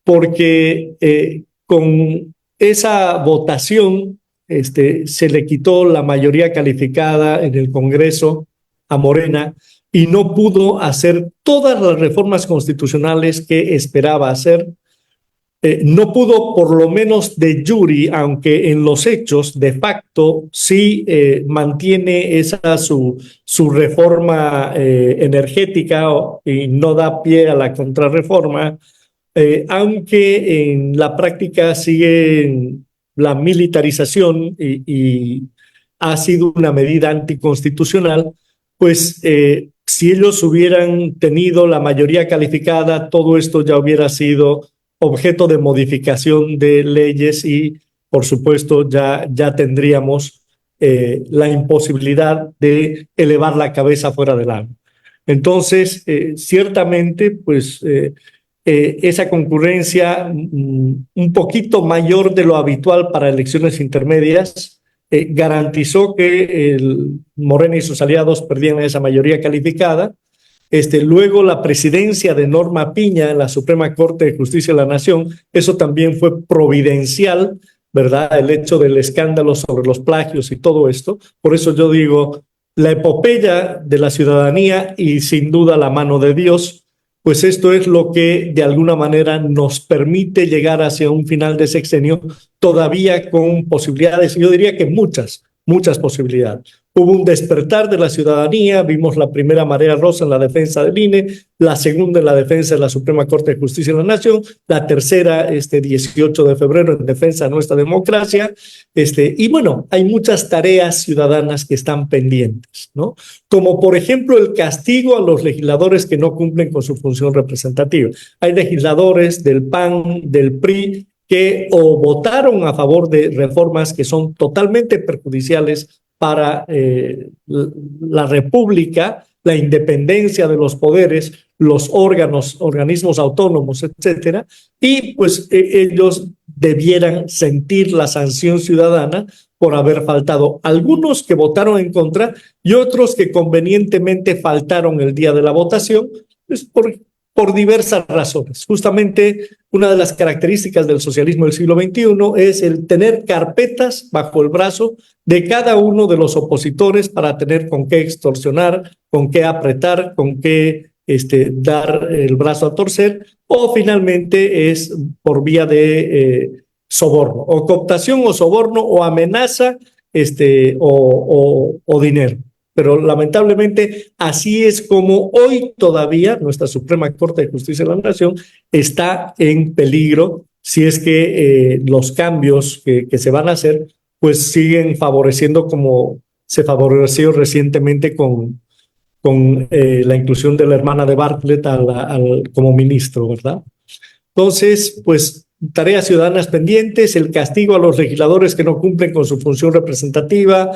porque con esa votación se le quitó la mayoría calificada en el Congreso a Morena y no pudo hacer todas las reformas constitucionales que esperaba hacer. No pudo, por lo menos de jure, aunque en los hechos, de facto, sí mantiene esa su reforma energética y no da pie a la contrarreforma, aunque en la práctica sigue la militarización y ha sido una medida anticonstitucional, pues si ellos hubieran tenido la mayoría calificada, todo esto ya hubiera sido objeto de modificación de leyes y, por supuesto, ya tendríamos la imposibilidad de elevar la cabeza fuera del agua. Entonces, ciertamente, pues esa concurrencia un poquito mayor de lo habitual para elecciones intermedias garantizó que Morena y sus aliados perdían esa mayoría calificada. Luego la presidencia de Norma Piña en la Suprema Corte de Justicia de la Nación, eso también fue providencial, ¿verdad? El hecho del escándalo sobre los plagios y todo esto. Por eso yo digo, la epopeya de la ciudadanía y sin duda la mano de Dios, pues esto es lo que de alguna manera nos permite llegar hacia un final de sexenio todavía con posibilidades, yo diría que muchas muchas posibilidades. Hubo un despertar de la ciudadanía, vimos la primera marea rosa en la defensa del INE, la segunda en la defensa de la Suprema Corte de Justicia de la Nación, la tercera este 18 de febrero en defensa de nuestra democracia. Y bueno, hay muchas tareas ciudadanas que están pendientes, ¿no? Como por ejemplo el castigo a los legisladores que no cumplen con su función representativa. Hay legisladores del PAN, del PRI, que o votaron a favor de reformas que son totalmente perjudiciales para la República, la independencia de los poderes, los organismos autónomos, etcétera, y pues ellos debieran sentir la sanción ciudadana por haber faltado. Algunos que votaron en contra y otros que convenientemente faltaron el día de la votación, pues por diversas razones. Justamente una de las características del socialismo del siglo XXI es el tener carpetas bajo el brazo de cada uno de los opositores para tener con qué extorsionar, con qué apretar, con qué dar el brazo a torcer, o finalmente es por vía de soborno, o cooptación o soborno o amenaza o dinero. Pero lamentablemente así es como hoy todavía nuestra Suprema Corte de Justicia de la Nación está en peligro si es que los cambios que se van a hacer pues siguen favoreciendo como se favoreció recientemente con la inclusión de la hermana de Bartlett como ministro, ¿verdad? Entonces, pues tareas ciudadanas pendientes, el castigo a los legisladores que no cumplen con su función representativa,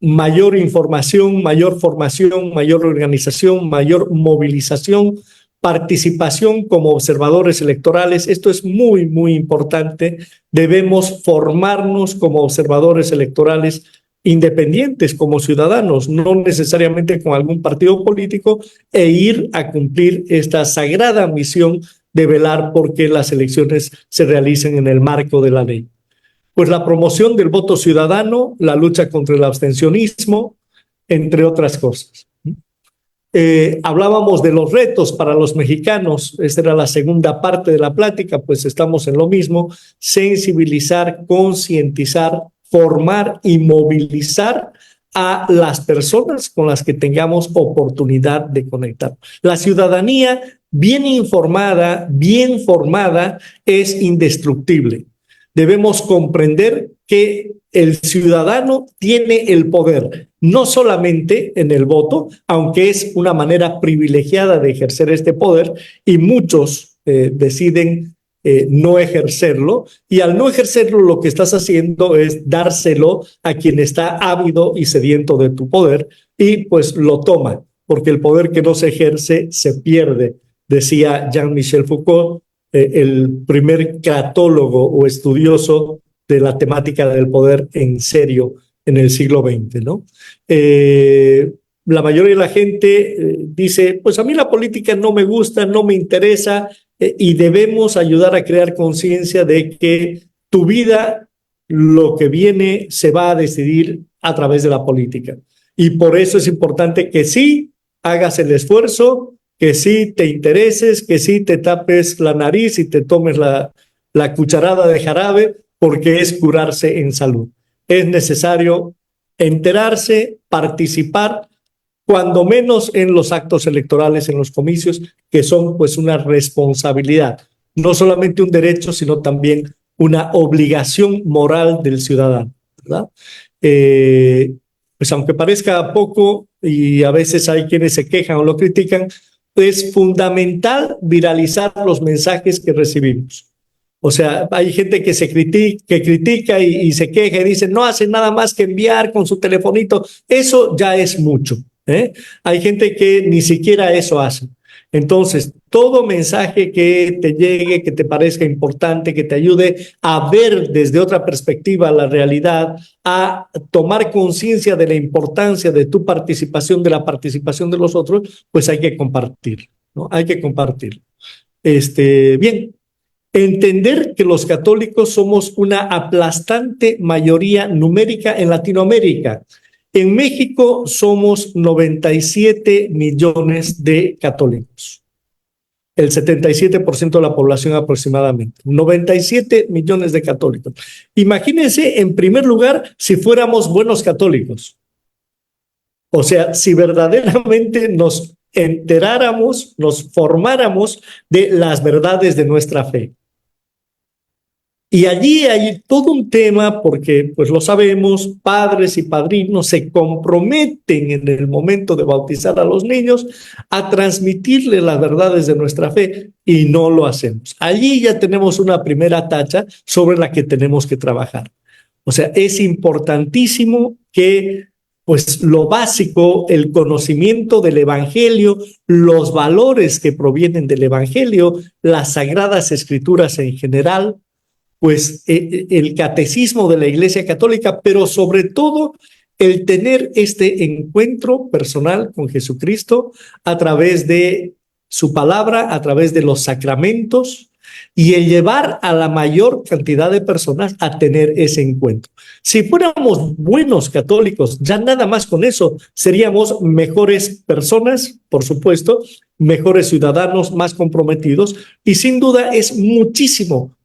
mayor información, mayor formación, mayor organización, mayor movilización, participación como observadores electorales. Esto es muy, muy importante. Debemos formarnos como observadores electorales independientes, como ciudadanos, no necesariamente con algún partido político, e ir a cumplir esta sagrada misión de velar porque las elecciones se realicen en el marco de la ley. Pues la promoción del voto ciudadano, la lucha contra el abstencionismo, entre otras cosas. Hablábamos de los retos para los mexicanos, esta era la segunda parte de la plática, pues estamos en lo mismo, sensibilizar, concientizar, formar y movilizar a las personas con las que tengamos oportunidad de conectar. La ciudadanía bien informada, bien formada, es indestructible. Debemos comprender que el ciudadano tiene el poder, no solamente en el voto, aunque es una manera privilegiada de ejercer este poder y muchos deciden no ejercerlo, y al no ejercerlo lo que estás haciendo es dárselo a quien está ávido y sediento de tu poder y pues lo toma, porque el poder que no se ejerce se pierde, decía Jean-Michel Foucault, el primer cratólogo o estudioso de la temática del poder en serio en el siglo XX, ¿no? La mayoría de la gente dice, pues a mí la política no me gusta, no me interesa, y debemos ayudar a crear conciencia de que tu vida, lo que viene, se va a decidir a través de la política. Y por eso es importante que sí hagas el esfuerzo, que sí te intereses, que sí te tapes la nariz y te tomes la cucharada de jarabe, porque es curarse en salud. Es necesario enterarse, participar, cuando menos en los actos electorales, en los comicios, que son pues una responsabilidad, no solamente un derecho, sino también una obligación moral del ciudadano, ¿verdad? Pues aunque parezca poco, y a veces hay quienes se quejan o lo critican, es fundamental viralizar los mensajes que recibimos. O sea, hay gente que critica y se queja y dice, no hace nada más que enviar con su telefonito. Eso ya es mucho. Hay gente que ni siquiera eso hace. Entonces, todo mensaje que te llegue, que te parezca importante, que te ayude a ver desde otra perspectiva la realidad, a tomar conciencia de la importancia de tu participación, de la participación de los otros, pues hay que compartirlo, ¿no? Hay que compartirlo. Bien, entender que los católicos somos una aplastante mayoría numérica en Latinoamérica. En México somos 97 millones de católicos. el 77% de la población aproximadamente, 97 millones de católicos. Imagínense, en primer lugar, si fuéramos buenos católicos. O sea, si verdaderamente nos enteráramos, nos formáramos de las verdades de nuestra fe. Y allí hay todo un tema porque, pues lo sabemos, padres y padrinos se comprometen en el momento de bautizar a los niños a transmitirle las verdades de nuestra fe y no lo hacemos. Allí ya tenemos una primera tacha sobre la que tenemos que trabajar. O sea, es importantísimo que pues lo básico, el conocimiento del Evangelio, los valores que provienen del Evangelio, las Sagradas Escrituras en general, pues el catecismo de la Iglesia Católica, pero sobre todo el tener este encuentro personal con Jesucristo a través de su palabra, a través de los sacramentos y el llevar a la mayor cantidad de personas a tener ese encuentro. Si fuéramos buenos católicos, ya nada más con eso, seríamos mejores personas, por supuesto, mejores ciudadanos, más comprometidos y sin duda es muchísimo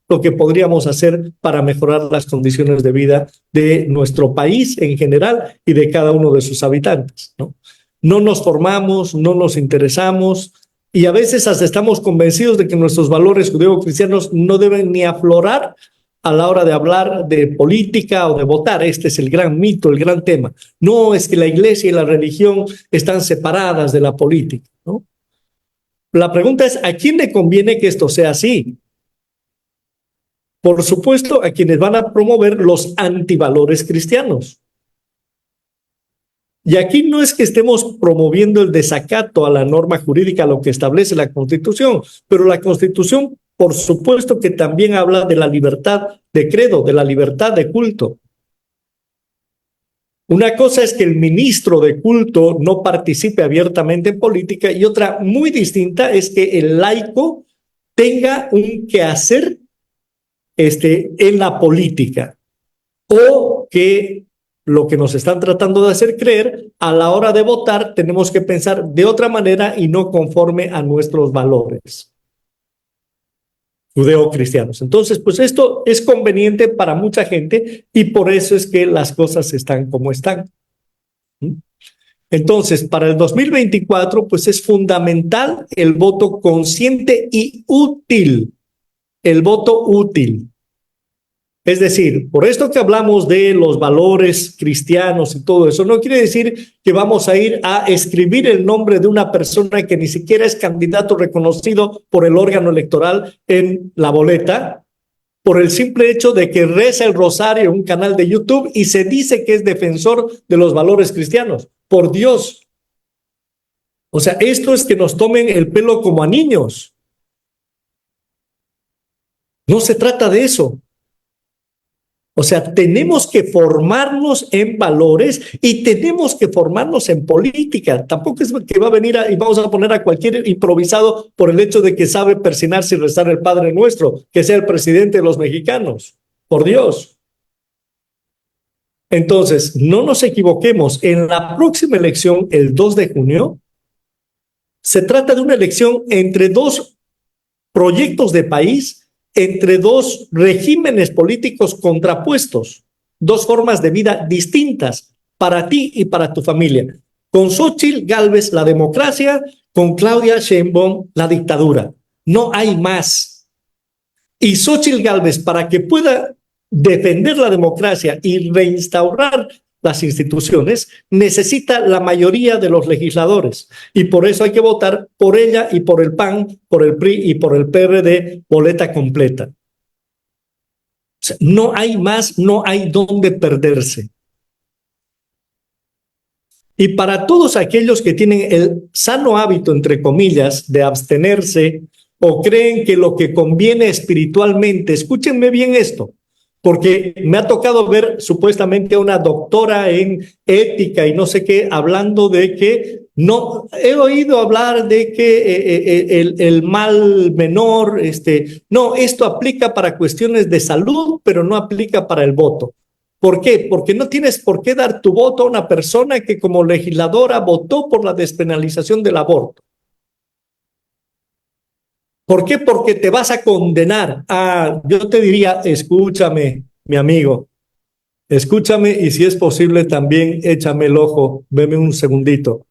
lo que podríamos hacer para mejorar las condiciones de vida de nuestro país en general y de cada uno de sus habitantes, ¿no? No nos formamos, no nos interesamos y a veces hasta estamos convencidos de que nuestros valores judeocristianos no deben ni aflorar a la hora de hablar de política o de votar. Este es el gran mito, el gran tema. No, es que la iglesia y la religión están separadas de la política, ¿no? La pregunta es, ¿a quién le conviene que esto sea así? Por supuesto, a quienes van a promover los antivalores cristianos. Y aquí no es que estemos promoviendo el desacato a la norma jurídica, a lo que establece la Constitución, pero la Constitución, por supuesto que también habla de la libertad de credo, de la libertad de culto. Una cosa es que el ministro de culto no participe abiertamente en política y otra muy distinta es que el laico tenga un quehacer en la política, o que lo que nos están tratando de hacer creer, a la hora de votar tenemos que pensar de otra manera y no conforme a nuestros valores judeocristianos. Entonces, pues esto es conveniente para mucha gente y por eso es que las cosas están como están. Entonces, para el 2024, pues es fundamental el voto consciente y útil. El voto útil. Es decir, por esto que hablamos de los valores cristianos y todo eso, no quiere decir que vamos a ir a escribir el nombre de una persona que ni siquiera es candidato reconocido por el órgano electoral en la boleta, por el simple hecho de que reza el rosario en un canal de YouTube y se dice que es defensor de los valores cristianos. Por Dios. O sea, esto es que nos tomen el pelo como a niños. No se trata de eso. O sea, tenemos que formarnos en valores y tenemos que formarnos en política. Tampoco es que va a venir y vamos a poner a cualquier improvisado por el hecho de que sabe persinarse y rezar el Padre Nuestro, que sea el presidente de los mexicanos. Por Dios. Entonces, no nos equivoquemos. En la próxima elección, el 2 de junio, se trata de una elección entre dos proyectos de país, entre dos regímenes políticos contrapuestos, dos formas de vida distintas para ti y para tu familia. Con Xóchitl Gálvez, la democracia, con Claudia Sheinbaum, la dictadura. No hay más. Y Xóchitl Gálvez, para que pueda defender la democracia y reinstaurar las instituciones, necesita la mayoría de los legisladores y por eso hay que votar por ella y por el PAN, por el PRI y por el PRD, boleta completa. O sea, no hay más, no hay dónde perderse. Y para todos aquellos que tienen el sano hábito, entre comillas, de abstenerse o creen que lo que conviene espiritualmente, escúchenme bien esto, porque me ha tocado ver supuestamente a una doctora en ética y no sé qué, hablando de que no, he oído hablar de que el mal menor, no, esto aplica para cuestiones de salud, pero no aplica para el voto. ¿Por qué? Porque no tienes por qué dar tu voto a una persona que como legisladora votó por la despenalización del aborto. ¿Por qué? Porque te vas a condenar. Yo te diría, escúchame, mi amigo, escúchame y si es posible también échame el ojo, veme un segundito.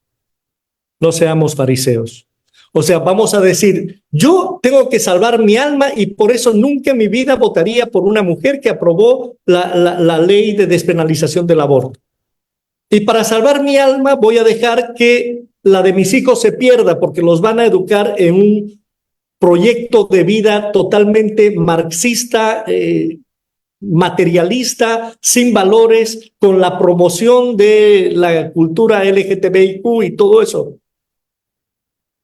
No seamos fariseos. O sea, vamos a decir, yo tengo que salvar mi alma y por eso nunca en mi vida votaría por una mujer que aprobó la ley de despenalización del aborto. Y para salvar mi alma voy a dejar que la de mis hijos se pierda porque los van a educar en un proyecto de vida totalmente marxista, materialista, sin valores, con la promoción de la cultura LGTBIQ y todo eso.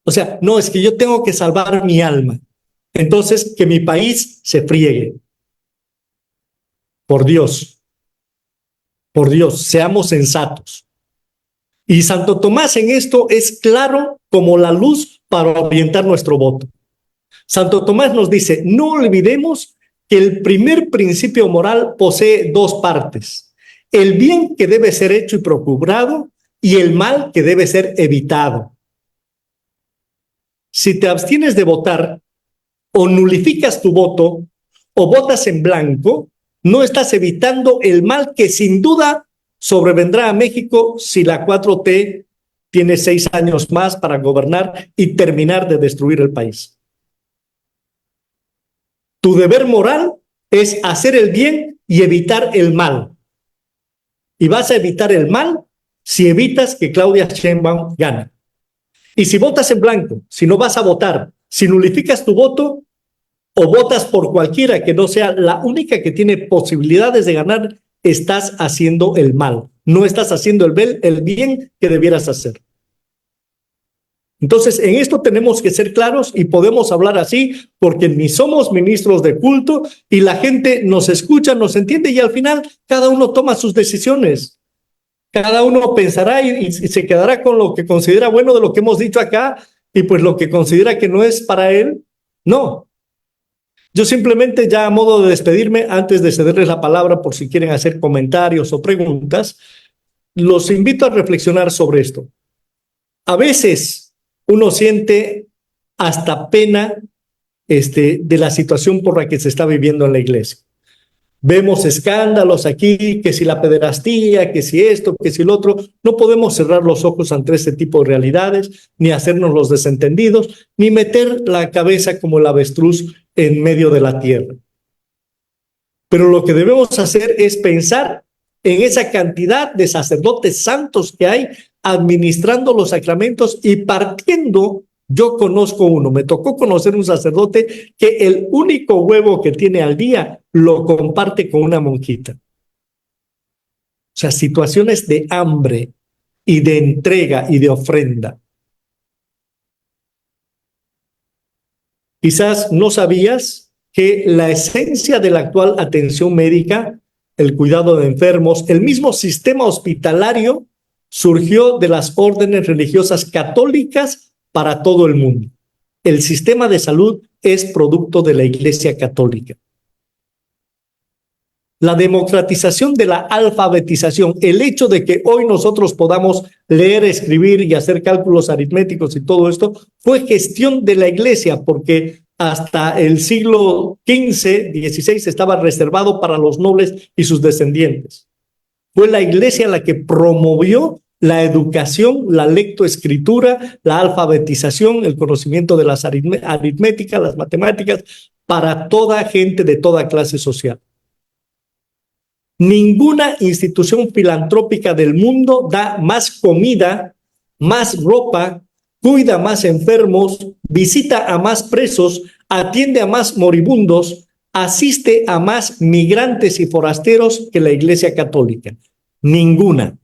O sea, no, es que yo tengo que salvar mi alma. Entonces, que mi país se friegue. Por Dios, seamos sensatos. Y Santo Tomás en esto es claro como la luz para orientar nuestro voto. Santo Tomás nos dice, no olvidemos que el primer principio moral posee dos partes. El bien que debe ser hecho y procurado y el mal que debe ser evitado. Si te abstienes de votar o nulificas tu voto o votas en blanco, no estás evitando el mal que sin duda sobrevendrá a México si la 4T tiene 6 años más para gobernar y terminar de destruir el país. Tu deber moral es hacer el bien y evitar el mal. Y vas a evitar el mal si evitas que Claudia Sheinbaum gane. Y si votas en blanco, si no vas a votar, si nulificas tu voto o votas por cualquiera que no sea la única que tiene posibilidades de ganar, estás haciendo el mal. No estás haciendo el bien que debieras hacer. Entonces, en esto tenemos que ser claros y podemos hablar así porque ni somos ministros de culto y la gente nos escucha, nos entiende y al final cada uno toma sus decisiones. Cada uno pensará y se quedará con lo que considera bueno de lo que hemos dicho acá y pues lo que considera que no es para él, no. Yo simplemente ya a modo de despedirme, antes de cederles la palabra por si quieren hacer comentarios o preguntas, los invito a reflexionar sobre esto. A veces uno siente hasta pena de la situación por la que se está viviendo en la iglesia. Vemos escándalos aquí, que si la pederastía, que si esto, que si lo otro. No podemos cerrar los ojos ante este tipo de realidades, ni hacernos los desentendidos, ni meter la cabeza como el avestruz en medio de la tierra. Pero lo que debemos hacer es pensar en esa cantidad de sacerdotes santos que hay administrando los sacramentos y partiendo. Yo conozco uno, me tocó conocer un sacerdote que el único huevo que tiene al día lo comparte con una monjita. O sea, situaciones de hambre y de entrega y de ofrenda. Quizás no sabías que la esencia de la actual atención médica, el cuidado de enfermos, el mismo sistema hospitalario surgió de las órdenes religiosas católicas para todo el mundo. El sistema de salud es producto de la Iglesia Católica. La democratización de la alfabetización, el hecho de que hoy nosotros podamos leer, escribir y hacer cálculos aritméticos y todo esto, fue gestión de la Iglesia, porque hasta el siglo XV, XVI estaba reservado para los nobles y sus descendientes. Fue la Iglesia la que promovió la educación, la lectoescritura, la alfabetización, el conocimiento de las aritméticas, las matemáticas, para toda gente de toda clase social. Ninguna institución filantrópica del mundo da más comida, más ropa, cuida más enfermos, visita a más presos, atiende a más moribundos, asiste a más migrantes y forasteros que la Iglesia Católica. Ninguna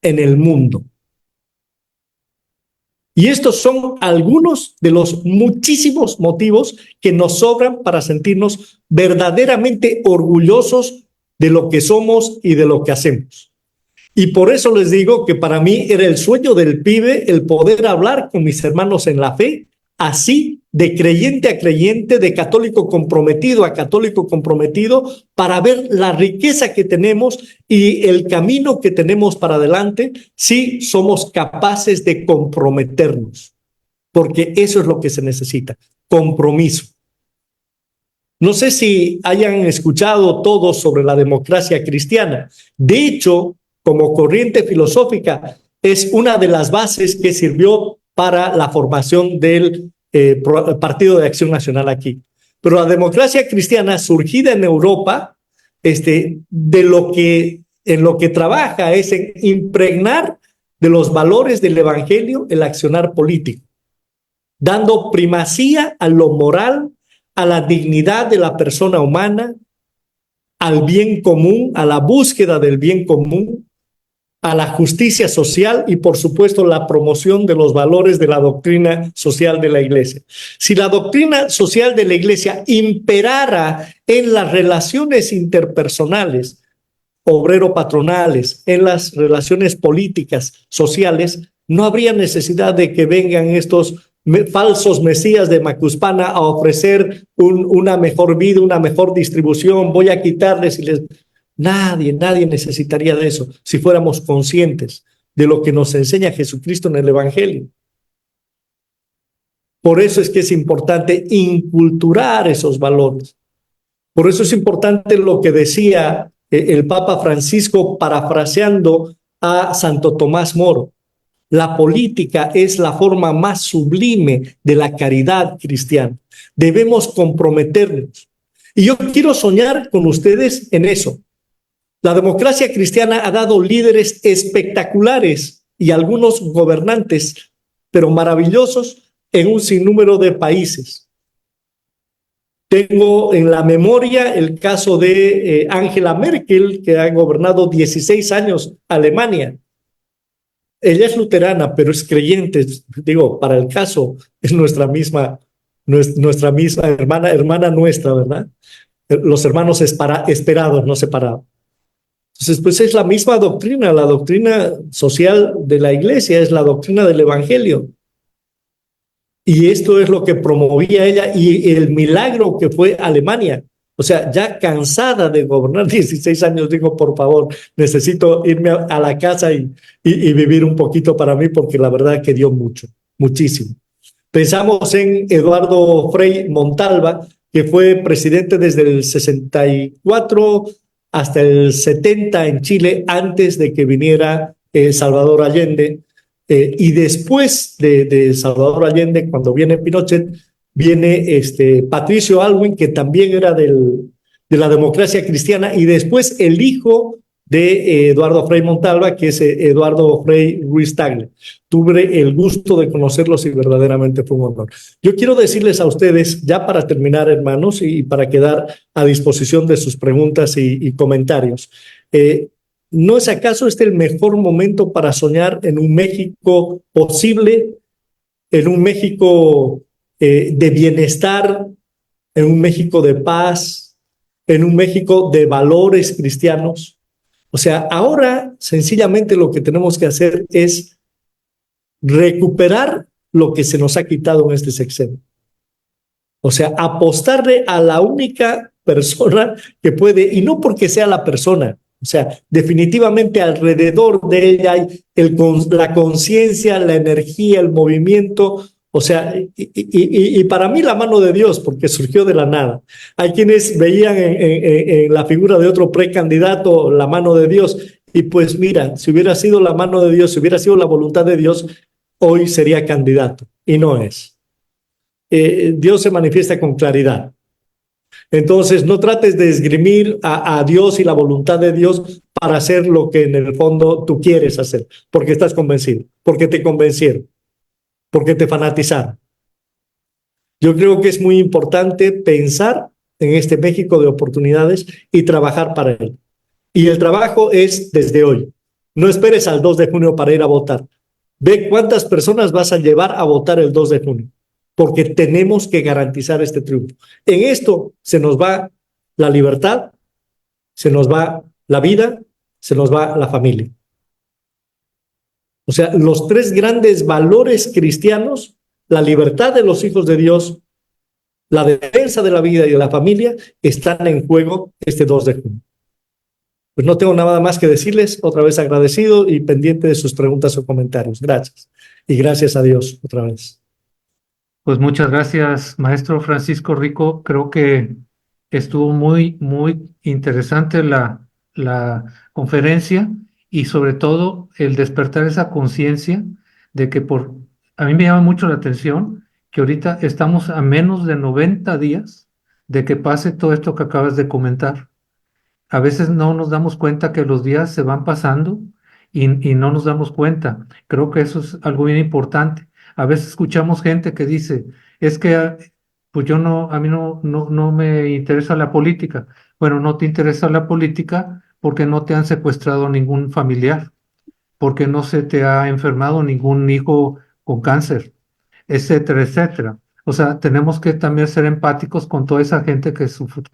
en el mundo. Y estos son algunos de los muchísimos motivos que nos sobran para sentirnos verdaderamente orgullosos de lo que somos y de lo que hacemos. Y por eso les digo que para mí era el sueño del pibe el poder hablar con mis hermanos en la fe, así de creyente a creyente, de católico comprometido a católico comprometido, para ver la riqueza que tenemos y el camino que tenemos para adelante si somos capaces de comprometernos, porque eso es lo que se necesita. compromiso. No sé si hayan escuchado todos sobre la democracia cristiana. De hecho, como corriente filosófica, es una de las bases que sirvió para la formación del Partido de Acción Nacional aquí. Pero la democracia cristiana, surgida en Europa, en lo que trabaja es en impregnar de los valores del evangelio el accionar político, dando primacía a lo moral, a la dignidad de la persona humana, al bien común, a la búsqueda del bien común, a la justicia social y, por supuesto, la promoción de los valores de la doctrina social de la Iglesia. Si la doctrina social de la Iglesia imperara en las relaciones interpersonales, obrero-patronales, en las relaciones políticas, sociales, no habría necesidad de que vengan estos falsos mesías de Macuspana a ofrecer una mejor vida, una mejor distribución. Voy a quitarles y les... Nadie necesitaría de eso si fuéramos conscientes de lo que nos enseña Jesucristo en el Evangelio. Por eso es que es importante inculturar esos valores. Por eso es importante lo que decía el Papa Francisco parafraseando a Santo Tomás Moro. La política es la forma más sublime de la caridad cristiana. Debemos comprometernos. Y yo quiero soñar con ustedes en eso. La democracia cristiana ha dado líderes espectaculares y algunos gobernantes, pero maravillosos, en un sinnúmero de países. Tengo en la memoria el caso de Angela Merkel, que ha gobernado 16 años Alemania. Ella es luterana, pero es creyente. Digo, para el caso, es nuestra misma hermana nuestra, ¿verdad? Los hermanos esperados, no separados. Entonces, pues es la misma doctrina, la doctrina social de la Iglesia, es la doctrina del Evangelio. Y esto es lo que promovía ella y el milagro que fue Alemania. O sea, ya cansada de gobernar 16 años, digo, por favor, necesito irme a la casa y vivir un poquito para mí, porque la verdad que dio mucho, muchísimo. Pensamos en Eduardo Frei Montalva, que fue presidente desde el 64 hasta el 70 en Chile, antes de que viniera Salvador Allende. Y después de Salvador Allende, cuando viene Pinochet, viene Patricio Aylwin, que también era de la democracia cristiana, y después el hijo de Eduardo Frei Montalva, que es Eduardo Frei Ruiz Tagle. Tuve el gusto de conocerlos y verdaderamente fue un honor. Yo quiero decirles a ustedes, ya para terminar, hermanos, y para quedar a disposición de sus preguntas y comentarios, ¿no es acaso el mejor momento para soñar en un México posible, en un México de bienestar, en un México de paz, en un México de valores cristianos? O sea, ahora sencillamente lo que tenemos que hacer es recuperar lo que se nos ha quitado en este sexenio. O sea, apostarle a la única persona que puede, y no porque sea la persona, o sea, definitivamente alrededor de ella hay la conciencia, la energía, el movimiento. O sea, y para mí la mano de Dios, porque surgió de la nada. Hay quienes veían en la figura de otro precandidato la mano de Dios, y pues mira, si hubiera sido la mano de Dios, si hubiera sido la voluntad de Dios, hoy sería candidato, y no es. Dios se manifiesta con claridad. Entonces, no trates de esgrimir a Dios y la voluntad de Dios para hacer lo que en el fondo tú quieres hacer, porque estás convencido, porque te convencieron, porque te fanatizaron. Yo creo que es muy importante pensar en este México de oportunidades y trabajar para él. Y el trabajo es desde hoy. No esperes al 2 de junio para ir a votar. Ve cuántas personas vas a llevar a votar el 2 de junio, porque tenemos que garantizar este triunfo. En esto se nos va la libertad, se nos va la vida, se nos va la familia. O sea, los tres grandes valores cristianos, la libertad de los hijos de Dios, la defensa de la vida y de la familia, están en juego este 2 de junio. Pues no tengo nada más que decirles, otra vez agradecido y pendiente de sus preguntas o comentarios. Gracias. Y gracias a Dios otra vez. Pues muchas gracias, maestro Francisco Rico. Creo que estuvo muy interesante la conferencia y sobre todo el despertar esa conciencia de que a mí me llama mucho la atención que ahorita estamos a menos de 90 días de que pase todo esto que acabas de comentar. A veces no nos damos cuenta que los días se van pasando y no nos damos cuenta. Creo que eso es algo bien importante. A veces escuchamos gente que dice, es que pues yo no, a mí no me interesa la política. Bueno, no te interesa la política porque no te han secuestrado ningún familiar, porque no se te ha enfermado ningún hijo con cáncer, etcétera, etcétera. O sea, tenemos que también ser empáticos con toda esa gente que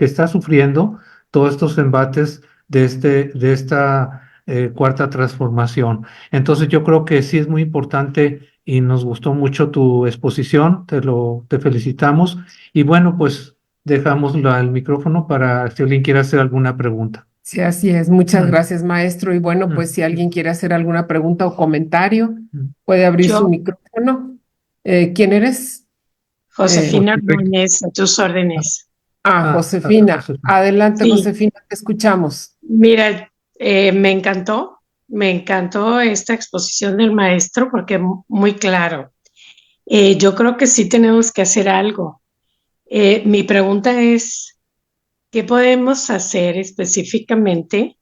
está sufriendo todos estos embates de esta cuarta transformación. Entonces, yo creo que sí es muy importante y nos gustó mucho tu exposición, te felicitamos. Y bueno, pues dejamos el micrófono para si alguien quiere hacer alguna pregunta. Sí, así es. Muchas Mm. gracias, maestro. Y bueno, pues si alguien quiere hacer alguna pregunta o comentario, Mm. puede abrir su Yo, micrófono. ¿Quién eres? Josefina Josefina. Núñez, a tus órdenes. Josefina. Josefina. Adelante, Sí, Josefina, te escuchamos. mira, me encantó esta exposición del maestro porque muy claro. Yo creo que sí tenemos que hacer algo. Mi pregunta es, ¿qué podemos hacer específicamente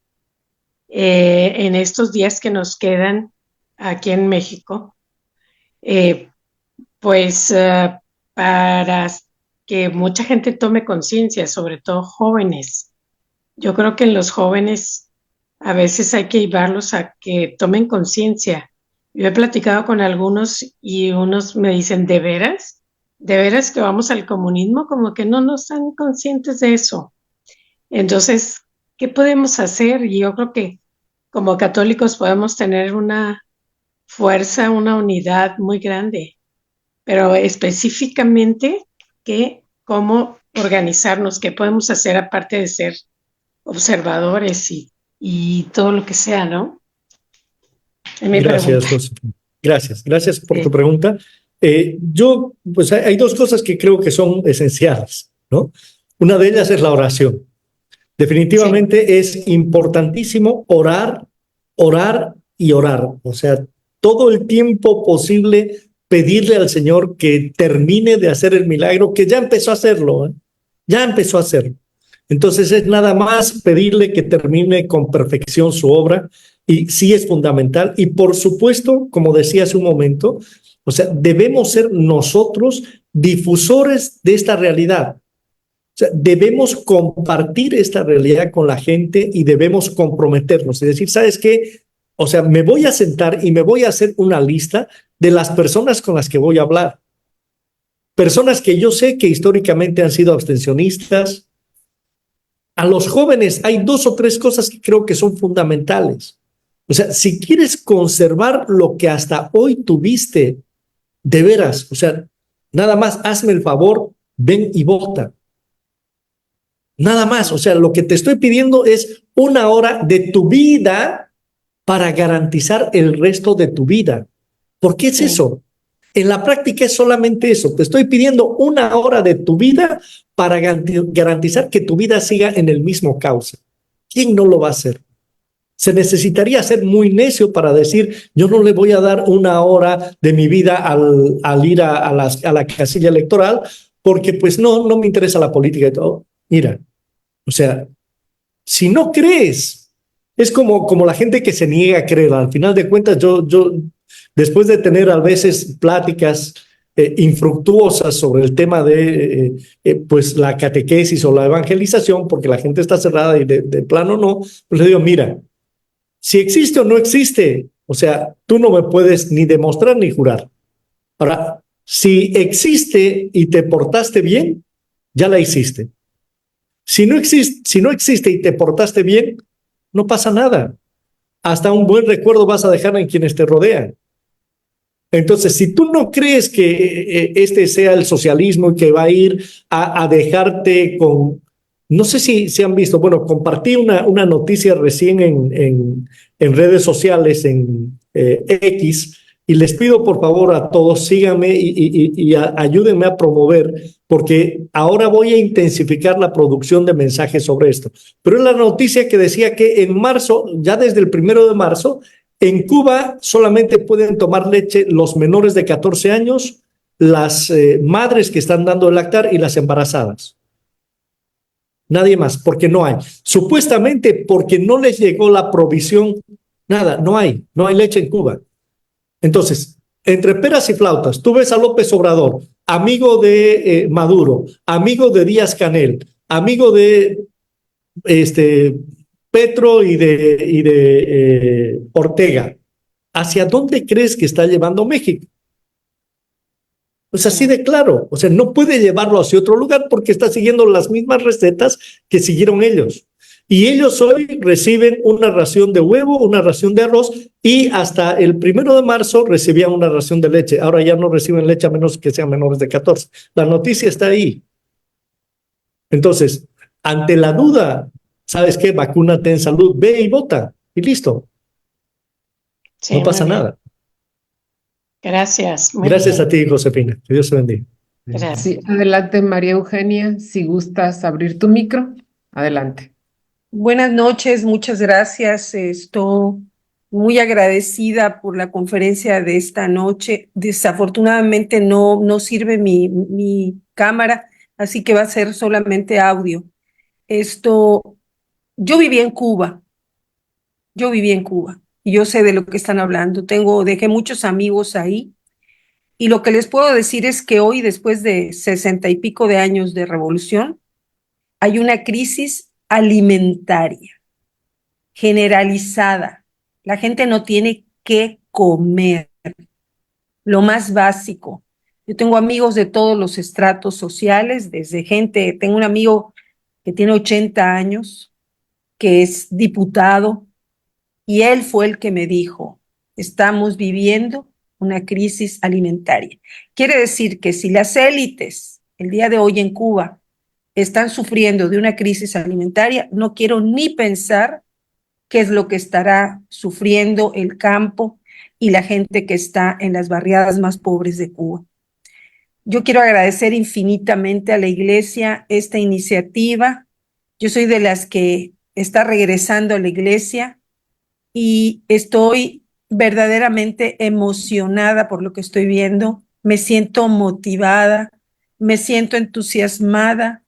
en estos días que nos quedan aquí en México? Eh, pues para que mucha gente tome conciencia, sobre todo jóvenes. Yo creo que los jóvenes a veces hay que llevarlos a que tomen conciencia. Yo he platicado con algunos y unos me dicen, ¿de veras? ¿De veras que vamos al comunismo? Como que no están conscientes de eso. Entonces, ¿qué podemos hacer? Y yo creo que como católicos podemos tener una fuerza, una unidad muy grande, pero específicamente, cómo organizarnos, qué podemos hacer aparte de ser observadores y todo lo que sea, ¿no? Es mi Gracias, pregunta. José. Gracias por tu Sí, pregunta. Pues hay dos cosas que creo que son esenciales, ¿no? Una de ellas es la oración. sí, Definitivamente es importantísimo orar, orar y orar. O sea, todo el tiempo posible pedirle al Señor que termine de hacer el milagro, que ya empezó a hacerlo, ¿eh? Ya empezó a hacerlo. Entonces es nada más pedirle que termine con perfección su obra y sí es fundamental. Y por supuesto, como decía hace un momento, o sea, debemos ser nosotros difusores de esta realidad. O sea, debemos compartir esta realidad con la gente y debemos comprometernos. Es decir, ¿sabes qué? O sea, me voy a sentar y me voy a hacer una lista de las personas con las que voy a hablar. Personas que yo sé que históricamente han sido abstencionistas. A los jóvenes hay dos o tres cosas que creo que son fundamentales. O sea, si quieres conservar lo que hasta hoy tuviste, de veras, o sea, nada más hazme el favor, ven y vota. Nada más, o sea, lo que te estoy pidiendo es una hora de tu vida para garantizar el resto de tu vida. ¿Por qué es sí, eso? En la práctica es solamente eso. Te estoy pidiendo una hora de tu vida para garantizar que tu vida siga en el mismo cauce. ¿Quién no lo va a hacer? Se necesitaría ser muy necio para decir, yo no le voy a dar una hora de mi vida al ir a la casilla electoral porque pues no me interesa la política y todo. Mira, o sea, si no crees, es como la gente que se niega a creer. Al final de cuentas, yo después de tener a veces pláticas infructuosas sobre el tema de pues la catequesis o la evangelización, porque la gente está cerrada y de plano no, pues le digo, mira, si existe o no existe, o sea, tú no me puedes ni demostrar ni jurar. Ahora, si existe y te portaste bien, ya la hiciste. Si no existe y te portaste bien, no pasa nada. Hasta un buen recuerdo vas a dejar en quienes te rodean. Entonces, si tú no crees que este sea el socialismo y que va a ir a dejarte con... No sé si han visto, bueno, compartí una noticia recién en redes sociales, en X, Y les pido por favor a todos, síganme y ayúdenme a promover, porque ahora voy a intensificar la producción de mensajes sobre esto. Pero es la noticia que decía que en marzo, ya desde el 1 de marzo, en Cuba solamente pueden tomar leche los menores de 14 años, las madres que están dando el lactar y las embarazadas. Nadie más, porque no hay. Supuestamente porque no les llegó la provisión, nada, no hay leche en Cuba. Entonces, entre peras y flautas, tú ves a López Obrador, amigo de Maduro, amigo de Díaz-Canel, amigo de Petro y de Ortega. ¿Hacia dónde crees que está llevando México? Pues así de claro, o sea, no puede llevarlo hacia otro lugar porque está siguiendo las mismas recetas que siguieron ellos. Y ellos hoy reciben una ración de huevo, una ración de arroz y hasta el 1 de marzo recibían una ración de leche. Ahora ya no reciben leche a menos que sean menores de 14. La noticia está ahí. Entonces, ante la duda, ¿sabes qué? Vacúnate en salud, ve y vota y listo. Sí, No pasa muy bien. nada. Gracias. Muy Gracias bien. a ti, Josefina. Que Dios te bendiga. Gracias. Sí, adelante, María Eugenia, si gustas abrir tu micro, adelante. Buenas noches, muchas gracias. Estoy muy agradecida por la conferencia de esta noche. Desafortunadamente no sirve mi cámara, así que va a ser solamente audio. Yo viví en Cuba, y yo sé de lo que están hablando. Dejé muchos amigos ahí, y lo que les puedo decir es que hoy, después de 60 y pico de años de revolución, hay una crisis alimentaria generalizada. La gente no tiene qué comer, lo más básico. Yo tengo amigos de todos los estratos sociales, tengo un amigo que tiene 80 años, que es diputado, y él fue el que me dijo, estamos viviendo una crisis alimentaria. Quiere decir que si las élites el día de hoy en Cuba están sufriendo de una crisis alimentaria, no quiero ni pensar qué es lo que estará sufriendo el campo y la gente que está en las barriadas más pobres de Cuba. Yo quiero agradecer infinitamente a la iglesia esta iniciativa. Yo soy de las que está regresando a la iglesia y estoy verdaderamente emocionada por lo que estoy viendo. Me siento motivada, me siento entusiasmada.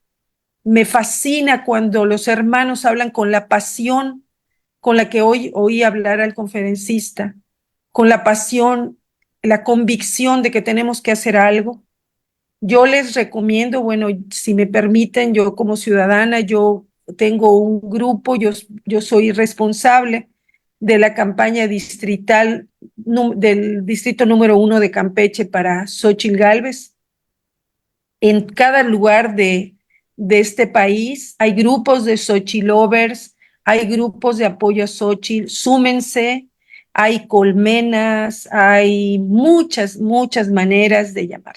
Me fascina cuando los hermanos hablan con la pasión con la que hoy oí hablar al conferencista, con la pasión, la convicción de que tenemos que hacer algo. Yo les recomiendo, bueno, si me permiten, yo como ciudadana, yo tengo un grupo, yo soy responsable de la campaña distrital del distrito número 1 de Campeche para Xóchitl Gálvez. En cada lugar de este país hay grupos de Xochilovers, hay grupos de apoyo a Xóchitl, súmense, hay colmenas, hay muchas maneras de llamar.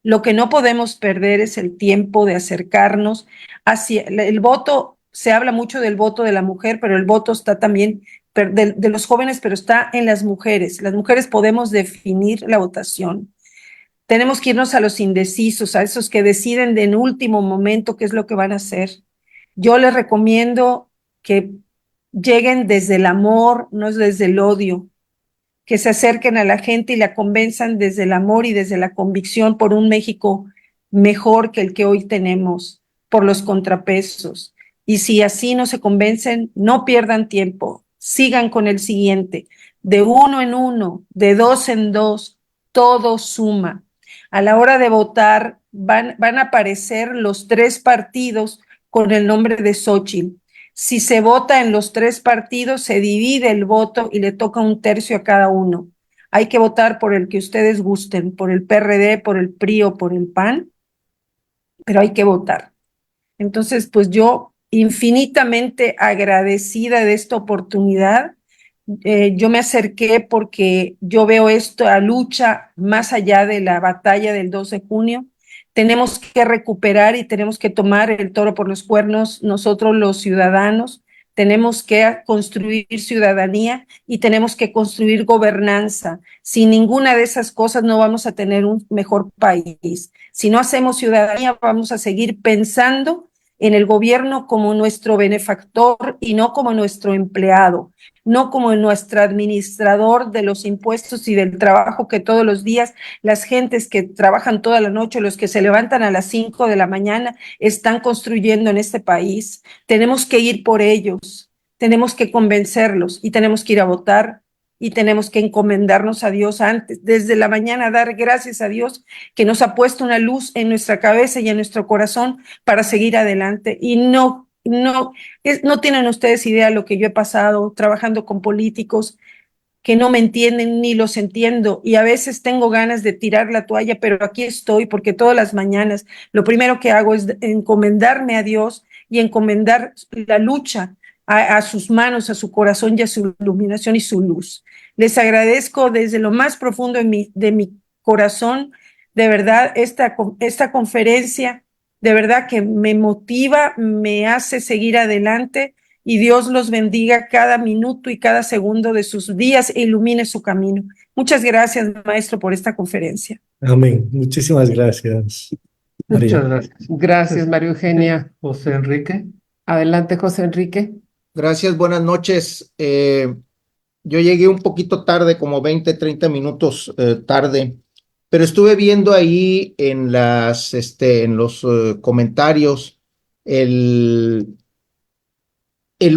Lo que no podemos perder es el tiempo de acercarnos hacia el voto. Se habla mucho del voto de la mujer, pero el voto está también de los jóvenes, pero está en las mujeres. Las mujeres podemos definir la votación. Tenemos que irnos a los indecisos, a esos que deciden en último momento qué es lo que van a hacer. Yo les recomiendo que lleguen desde el amor, no desde el odio, que se acerquen a la gente y la convenzan desde el amor y desde la convicción por un México mejor que el que hoy tenemos, por los contrapesos. Y si así no se convencen, no pierdan tiempo, sigan con el siguiente, de uno en uno, de dos en dos, todo suma. A la hora de votar van a aparecer los 3 partidos con el nombre de Xóchitl. Si se vota en los 3 partidos, se divide el voto y le toca 1/3 a cada uno. Hay que votar por el que ustedes gusten, por el PRD, por el PRI o por el PAN, pero hay que votar. Entonces, pues yo infinitamente agradecida de esta oportunidad. Yo me acerqué porque yo veo esta lucha más allá de la batalla del 2 de junio. Tenemos que recuperar y tenemos que tomar el toro por los cuernos nosotros los ciudadanos tenemos que construir ciudadanía y tenemos que construir gobernanza. Sin ninguna de esas cosas no vamos a tener un mejor país. Si no hacemos ciudadanía, vamos a seguir pensando en el gobierno como nuestro benefactor y no como nuestro empleado, no como nuestro administrador de los impuestos y del trabajo que todos los días las gentes que trabajan toda la noche, los que se levantan a las 5 de la mañana, están construyendo en este país. Tenemos que ir por ellos, tenemos que convencerlos y tenemos que ir a votar y tenemos que encomendarnos a Dios antes, desde la mañana dar gracias a Dios que nos ha puesto una luz en nuestra cabeza y en nuestro corazón para seguir adelante. Y no tienen ustedes idea lo que yo he pasado trabajando con políticos que no me entienden ni los entiendo y a veces tengo ganas de tirar la toalla, pero aquí estoy porque todas las mañanas lo primero que hago es encomendarme a Dios y encomendar la lucha a sus manos, a su corazón y a su iluminación y su luz. Les agradezco desde lo más profundo de mi corazón, de verdad, esta conferencia, de verdad que me motiva, me hace seguir adelante y Dios los bendiga cada minuto y cada segundo de sus días e ilumine su camino. Muchas gracias, maestro, por esta conferencia. Amén. Muchísimas gracias, María. Muchas gracias. Gracias, María Eugenia. José Enrique. Adelante, José Enrique. Gracias, buenas noches. Yo llegué un poquito tarde, como 20, 30 minutos tarde, pero estuve viendo ahí en los comentarios el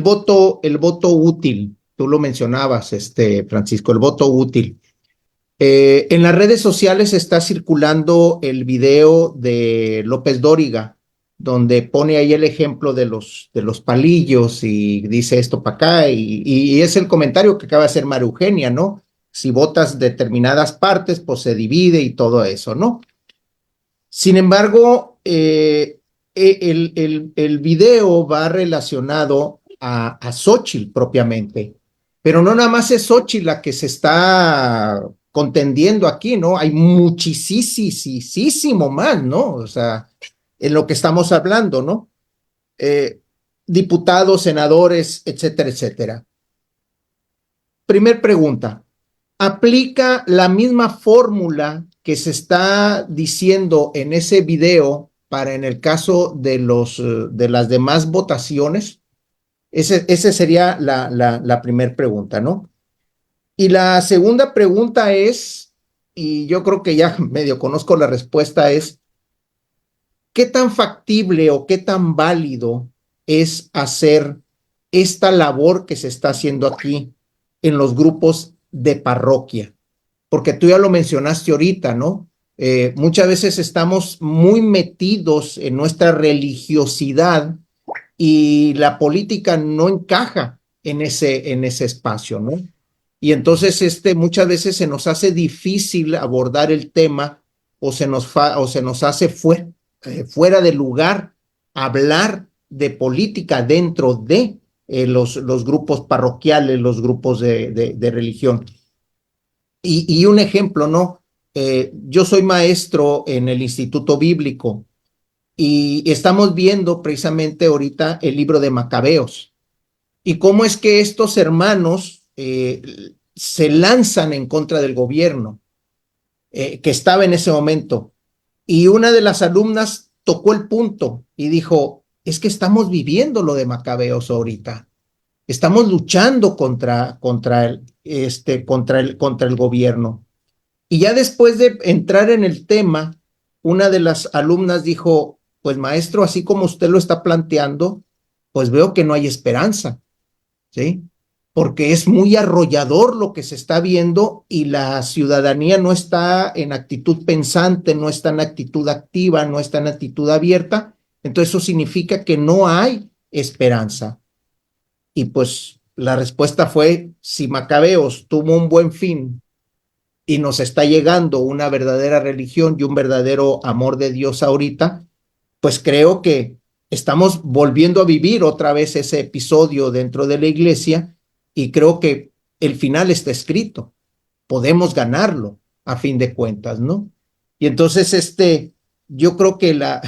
voto útil. Tú lo mencionabas, Francisco, el voto útil. En las redes sociales está circulando el video de López Dóriga, donde pone ahí el ejemplo de los palillos y dice esto para acá, y es el comentario que acaba de hacer María Eugenia, ¿no? Si votas determinadas partes, pues se divide y todo eso, ¿no? Sin embargo, el video va relacionado a Xóchitl propiamente, pero no nada más es Xóchitl la que se está contendiendo aquí, ¿no? Hay muchísimo más, ¿no? O sea, en lo que estamos hablando, ¿no? Diputados, senadores, etcétera, etcétera. Primer pregunta, ¿aplica la misma fórmula que se está diciendo en ese video para en el caso de las demás votaciones? Ese sería la primera pregunta, ¿no? Y la segunda pregunta es, y yo creo que ya medio conozco la respuesta, es ¿qué tan factible o qué tan válido es hacer esta labor que se está haciendo aquí en los grupos de parroquia? Porque tú ya lo mencionaste ahorita, ¿no? Muchas veces estamos muy metidos en nuestra religiosidad y la política no encaja en ese espacio, ¿no? Y entonces muchas veces se nos hace difícil abordar el tema o se nos hace fuera de lugar hablar de política dentro de los grupos parroquiales, los grupos de religión. Y un ejemplo, ¿no? Yo soy maestro en el Instituto Bíblico y estamos viendo precisamente ahorita el libro de Macabeos y cómo es que estos hermanos se lanzan en contra del gobierno que estaba en ese momento. Y una de las alumnas tocó el punto y dijo, es que estamos viviendo lo de Macabeos ahorita. Estamos luchando contra el gobierno. Y ya después de entrar en el tema, una de las alumnas dijo, pues maestro, así como usted lo está planteando, pues veo que no hay esperanza, ¿sí? Porque es muy arrollador lo que se está viendo y la ciudadanía no está en actitud pensante, no está en actitud activa, no está en actitud abierta. Entonces eso significa que no hay esperanza. Y pues la respuesta fue, si Macabeos tuvo un buen fin y nos está llegando una verdadera religión y un verdadero amor de Dios ahorita, pues creo que estamos volviendo a vivir otra vez ese episodio dentro de la iglesia. Y creo que el final está escrito. Podemos ganarlo a fin de cuentas, ¿no? Y entonces yo creo que la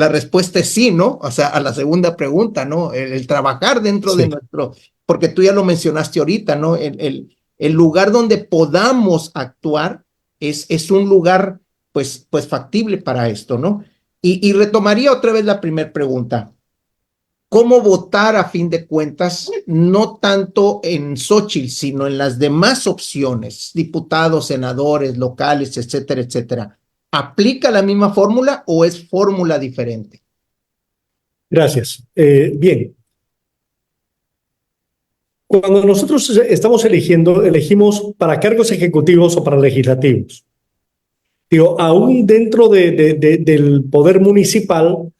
respuesta es sí, ¿no? O sea, a la segunda pregunta, ¿no? El trabajar dentro de nuestro, porque tú ya lo mencionaste ahorita, ¿no? El lugar donde podamos actuar es un lugar, pues factible para esto, ¿no? Y retomaría otra vez la primera pregunta. ¿Cómo votar a fin de cuentas, no tanto en Xóchitl, sino en las demás opciones, diputados, senadores, locales, etcétera, etcétera? ¿Aplica la misma fórmula o es fórmula diferente? Gracias. Bien. Cuando nosotros estamos elegimos para cargos ejecutivos o para legislativos. Digo, aún dentro del poder municipal,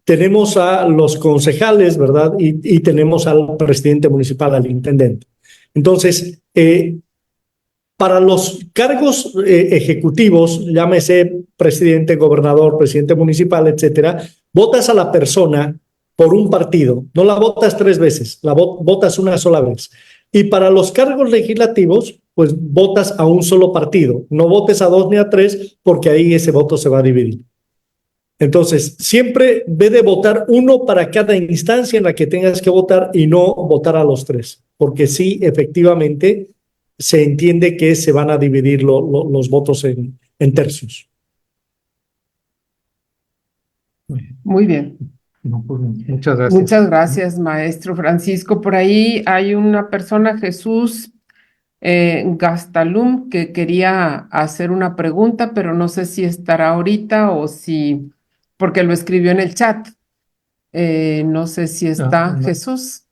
tenemos a los concejales, ¿verdad? Y tenemos al presidente municipal, al intendente. Entonces, para los cargos ejecutivos, llámese presidente, gobernador, presidente municipal, etcétera, votas a la persona por un partido. No la votas 3 veces, la votas una sola vez. Y para los cargos legislativos, pues votas a un solo partido. No votes a 2 ni a 3, porque ahí ese voto se va a dividir. Entonces, siempre ve de votar uno para cada instancia en la que tengas que votar y no votar a los 3, porque sí, efectivamente, se entiende que se van a dividir los votos en tercios. Muy bien. No, pues, muchas gracias. Muchas gracias, maestro Francisco. Por ahí hay una persona, Jesús Gastalum, que quería hacer una pregunta, pero no sé si estará ahorita o si, porque lo escribió en el chat. No sé si está no. Jesús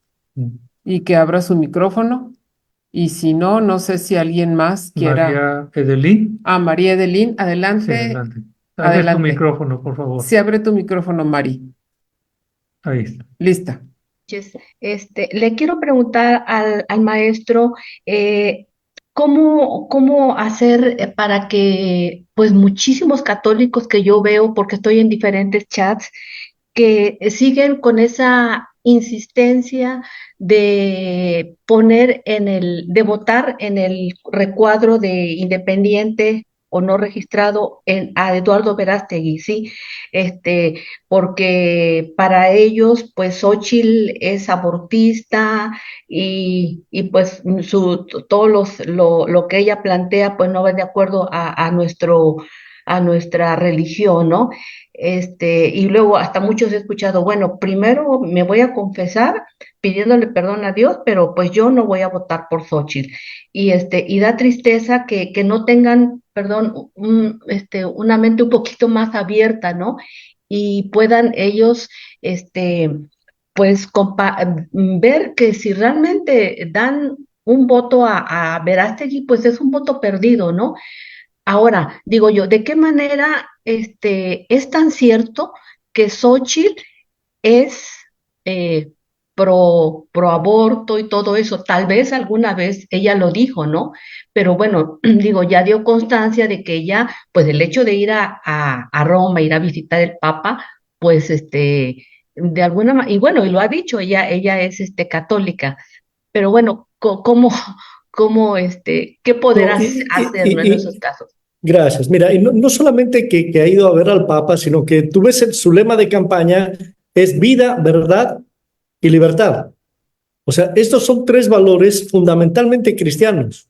y que abra su micrófono. Y si no, no sé si alguien más quiera. María Edelín. María Edelín, Sí, adelante. adelante. Abre tu Adelante. micrófono, por favor. Sí, abre tu micrófono, Mari. Ahí está. Lista. Le quiero preguntar al maestro cómo hacer para que pues muchísimos católicos que yo veo, porque estoy en diferentes chats, que siguen con esa insistencia de de votar en el recuadro de independiente o no registrado a Eduardo Verástegui, ¿sí? Porque para ellos, pues, Xóchitl es abortista y pues todo lo que ella plantea, pues, no va de acuerdo a nuestra religión, ¿no? Y luego hasta muchos he escuchado, bueno, primero me voy a confesar pidiéndole perdón a Dios, pero pues yo no voy a votar por Xóchitl. Y da tristeza que no tengan, perdón, una mente un poquito más abierta, ¿no? Y puedan ellos, pues, ver que si realmente dan un voto a Verástegui, pues es un voto perdido, ¿no? Ahora, digo yo, ¿de qué manera es tan cierto que Xóchitl es pro aborto y todo eso? Tal vez alguna vez ella lo dijo, ¿no? Pero bueno, digo, ya dio constancia de que ella, pues el hecho de ir a Roma, ir a visitar el Papa, pues de alguna manera, y bueno, y lo ha dicho, ella es católica, pero bueno, ¿qué podrá hacer, ¿no? En esos casos? Gracias. Mira, y no solamente que ha ido a ver al Papa, sino que tú ves su lema de campaña es vida, verdad y libertad. O sea, estos son 3 valores fundamentalmente cristianos.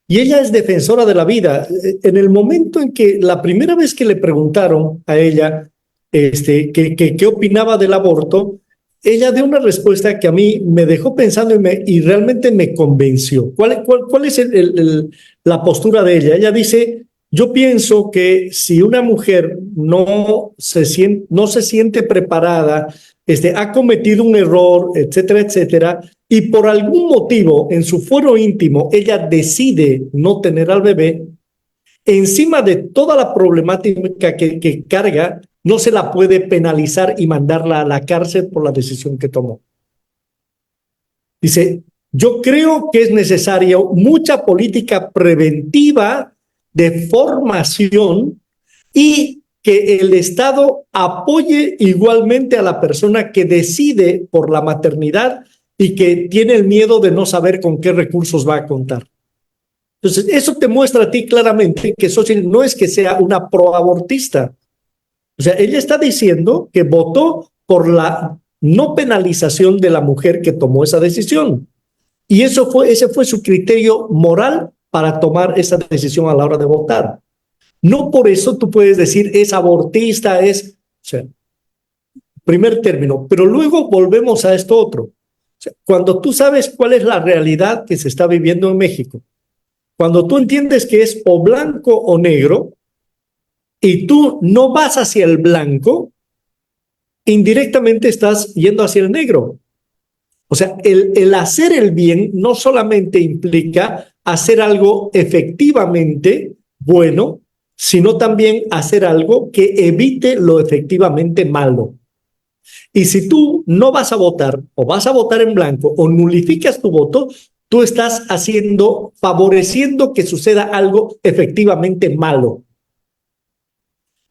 Y ella es defensora de la vida. En el momento en que la primera vez que le preguntaron a ella qué opinaba del aborto, ella dio una respuesta que a mí me dejó pensando y realmente me convenció. ¿Cuál es la postura de ella? Ella dice, yo pienso que si una mujer no se siente preparada, ha cometido un error, etcétera, etcétera, y por algún motivo en su fuero íntimo ella decide no tener al bebé, encima de toda la problemática que carga, no se la puede penalizar y mandarla a la cárcel por la decisión que tomó. Dice, yo creo que es necesaria mucha política preventiva de formación y que el Estado apoye igualmente a la persona que decide por la maternidad y que tiene el miedo de no saber con qué recursos va a contar. Entonces, eso te muestra a ti claramente que Xóchitl no es que sea una proabortista, O sea, ella está diciendo que votó por la no penalización de la mujer que tomó esa decisión. Y ese fue su criterio moral para tomar esa decisión a la hora de votar. No por eso tú puedes decir es abortista, o sea, primer término. Pero luego volvemos a esto otro. O sea, cuando tú sabes cuál es la realidad que se está viviendo en México, cuando tú entiendes que es o blanco o negro, y tú no vas hacia el blanco, indirectamente estás yendo hacia el negro. O sea, el hacer el bien no solamente implica hacer algo efectivamente bueno, sino también hacer algo que evite lo efectivamente malo. Y si tú no vas a votar o vas a votar en blanco o nulificas tu voto, tú estás favoreciendo que suceda algo efectivamente malo.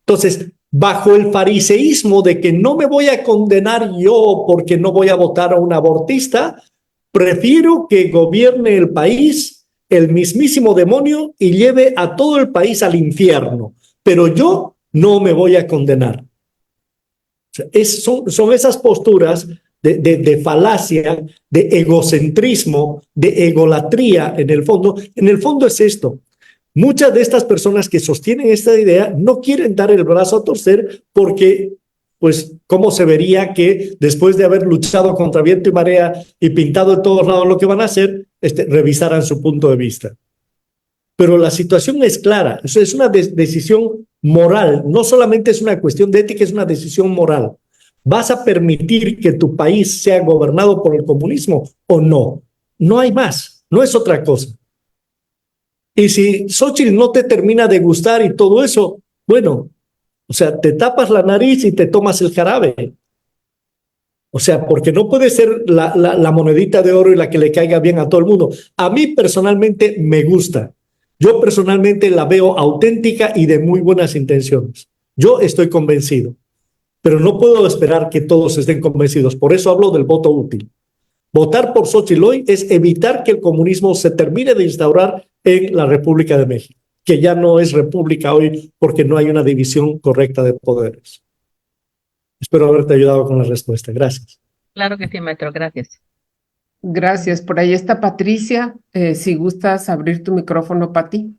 Entonces, bajo el fariseísmo de que no me voy a condenar yo porque no voy a votar a un abortista, prefiero que gobierne el país el mismísimo demonio y lleve a todo el país al infierno, pero yo no me voy a condenar. O sea, son esas posturas de falacia, de egocentrismo, de egolatría en el fondo. En el fondo es esto. Muchas de estas personas que sostienen esta idea no quieren dar el brazo a torcer porque, pues, ¿cómo se vería que después de haber luchado contra viento y marea y pintado de todos lados lo que van a hacer, revisaran su punto de vista? Pero la situación es clara, eso es una decisión moral, no solamente es una cuestión de ética, es una decisión moral. ¿Vas a permitir que tu país sea gobernado por el comunismo o no? No hay más, no es otra cosa. Y si Xóchitl no te termina de gustar y todo eso, bueno, o sea, te tapas la nariz y te tomas el jarabe. O sea, porque no puede ser la monedita de oro y la que le caiga bien a todo el mundo. A mí personalmente me gusta. Yo personalmente la veo auténtica y de muy buenas intenciones. Yo estoy convencido, pero no puedo esperar que todos estén convencidos. Por eso hablo del voto útil. Votar por Xóchitl hoy es evitar que el comunismo se termine de instaurar en la República de México, que ya no es república hoy porque no hay una división correcta de poderes. Espero haberte ayudado con la respuesta. Gracias. Claro que sí, maestro, gracias. Gracias. Por ahí está Patricia. Si gustas abrir tu micrófono, Pati.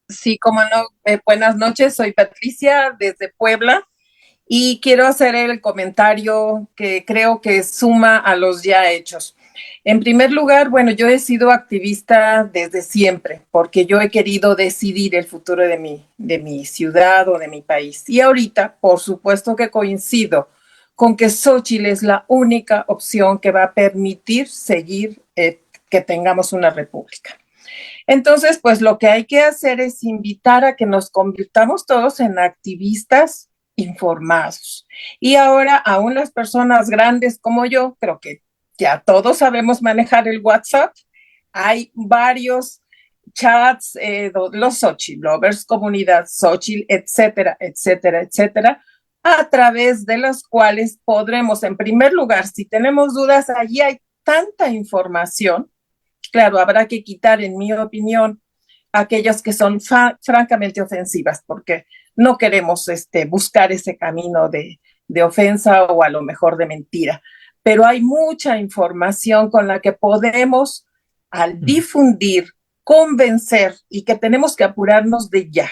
Sí, cómo no. Buenas noches, soy Patricia desde Puebla y quiero hacer el comentario que creo que suma a los ya hechos. En primer lugar, bueno, yo he sido activista desde siempre porque yo he querido decidir el futuro de mi ciudad o de mi país. Y ahorita, por supuesto que coincido con que Xóchitl es la única opción que va a permitir seguir que tengamos una república. Entonces, pues lo que hay que hacer es invitar a que nos convirtamos todos en activistas informados. Y ahora, aún las personas grandes como yo, creo que ya todos sabemos manejar el WhatsApp. Hay varios chats, los Xóchitl Lovers, comunidad Xóchitl, etcétera, etcétera, etcétera, a través de los cuales podremos, en primer lugar, si tenemos dudas, allí hay tanta información. Claro, habrá que quitar, en mi opinión, aquellas que son francamente ofensivas, porque no queremos buscar ese camino de ofensa o a lo mejor de mentira. Pero hay mucha información con la que podemos, al difundir, convencer y que tenemos que apurarnos de ya.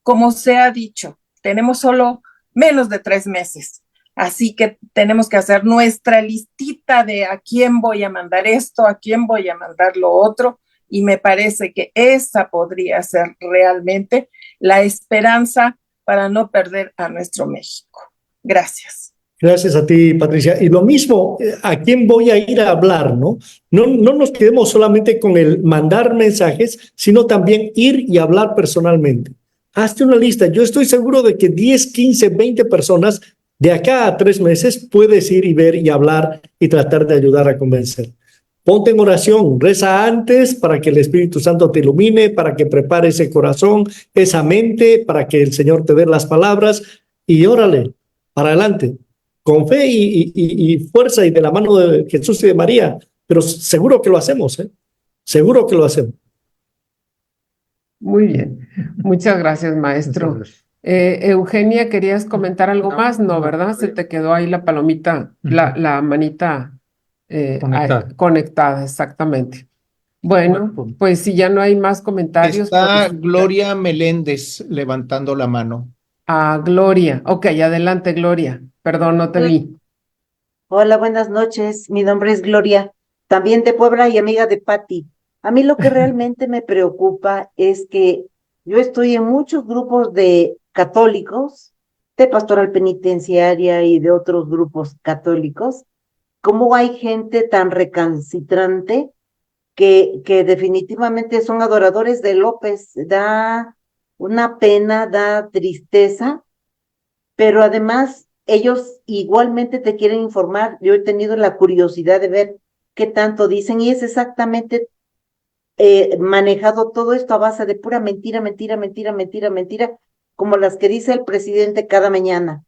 Como se ha dicho, tenemos solo menos de 3 meses. Así que tenemos que hacer nuestra listita de a quién voy a mandar esto, a quién voy a mandar lo otro, y me parece que esa podría ser realmente la esperanza para no perder a nuestro México. Gracias. Gracias a ti, Patricia. Y lo mismo, ¿a quién voy a ir a hablar, no? No nos quedemos solamente con el mandar mensajes, sino también ir y hablar personalmente. Hazte una lista. Yo estoy seguro de que 10, 15, 20 personas de acá a 3 meses puedes ir y ver y hablar y tratar de ayudar a convencer. Ponte en oración, reza antes para que el Espíritu Santo te ilumine, para que prepare ese corazón, esa mente, para que el Señor te dé las palabras y órale, para adelante. Con fe y fuerza y de la mano de Jesús y de María, pero seguro que lo hacemos, ¿eh? Seguro que lo hacemos. Muy bien. Muchas gracias, maestro. Muchas Eugenia, ¿querías comentar algo más? No, ¿verdad? Se te quedó ahí la palomita, la manita conectada, exactamente. Bueno, pues si ya no hay más comentarios, Está pues Gloria Meléndez levantando la mano. a Gloria. Ok, adelante, Gloria. Perdón, no te vi. Hola, buenas noches. Mi nombre es Gloria, también de Puebla y amiga de Patti. A mí lo que realmente me preocupa es que yo estoy en muchos grupos de católicos, de pastoral penitenciaria y de otros grupos católicos. Cómo hay gente tan recalcitrante que definitivamente son adoradores de López. Da una pena, da tristeza, pero además ellos igualmente te quieren informar. Yo he tenido la curiosidad de ver qué tanto dicen y es exactamente manejado todo esto a base de pura mentira, mentira, mentira, mentira, mentira, como las que dice el presidente cada mañana.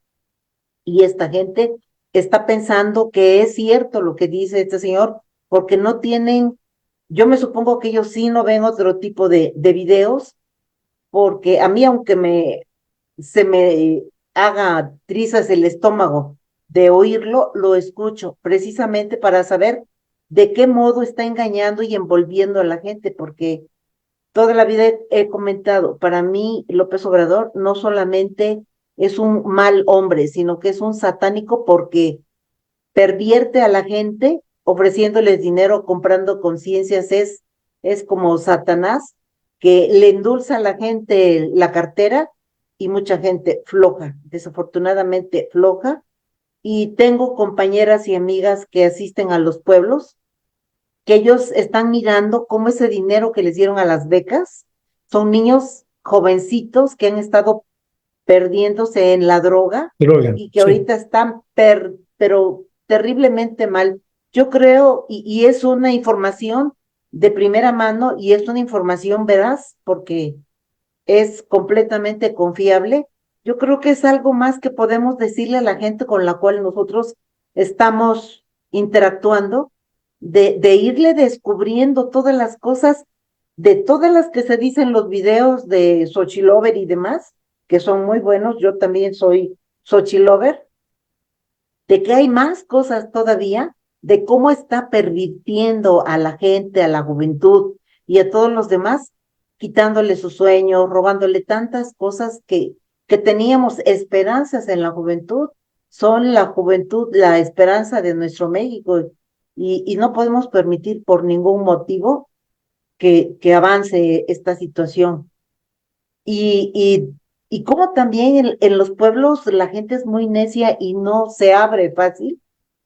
Y esta gente está pensando que es cierto lo que dice este señor, porque no tienen, yo me supongo que ellos sí no ven otro tipo de videos, porque a mí, aunque se me haga trizas el estómago de oírlo, lo escucho precisamente para saber de qué modo está engañando y envolviendo a la gente, porque toda la vida he comentado, para mí López Obrador no solamente es un mal hombre, sino que es un satánico porque pervierte a la gente ofreciéndoles dinero, comprando conciencias, es como Satanás que le endulza a la gente la cartera y mucha gente floja, desafortunadamente floja. Y tengo compañeras y amigas que asisten a los pueblos, que ellos están mirando cómo ese dinero que les dieron a las becas, son niños jovencitos que han estado perdiéndose en la droga y que sí. ahorita están pero terriblemente mal. Yo creo, y es una información de primera mano y es una información veraz porque es completamente confiable. Yo creo que es algo más que podemos decirle a la gente con la cual nosotros estamos interactuando, de irle descubriendo todas las cosas, de todas las que se dicen en los videos de Xochilover y demás, que son muy buenos. Yo también soy Xochilover, de que hay más cosas todavía, de cómo está pervirtiendo a la gente, a la juventud y a todos los demás, quitándole sus sueños, robándole tantas cosas que teníamos esperanzas en la juventud. Son la juventud la esperanza de nuestro México y no podemos permitir por ningún motivo que avance esta situación. Y como también en los pueblos la gente es muy necia y no se abre fácil.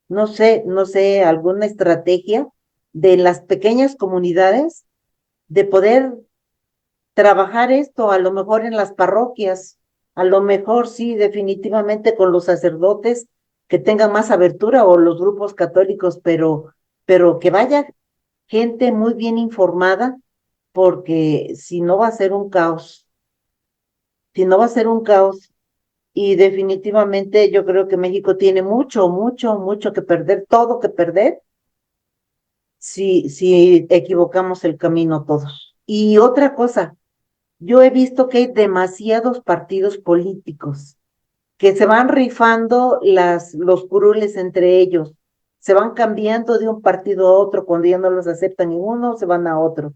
No sé, alguna estrategia de las pequeñas comunidades de poder trabajar esto, a lo mejor en las parroquias, a lo mejor sí, definitivamente con los sacerdotes que tengan más abertura o los grupos católicos, pero que vaya gente muy bien informada, porque si no va a ser un caos, si no va a ser un caos. Y definitivamente yo creo que México tiene mucho, mucho, mucho que perder, todo que perder, si equivocamos el camino todos. Y otra cosa, yo he visto que hay demasiados partidos políticos que se van rifando los curules entre ellos, se van cambiando de un partido a otro, cuando ya no los aceptan en uno, se van a otro.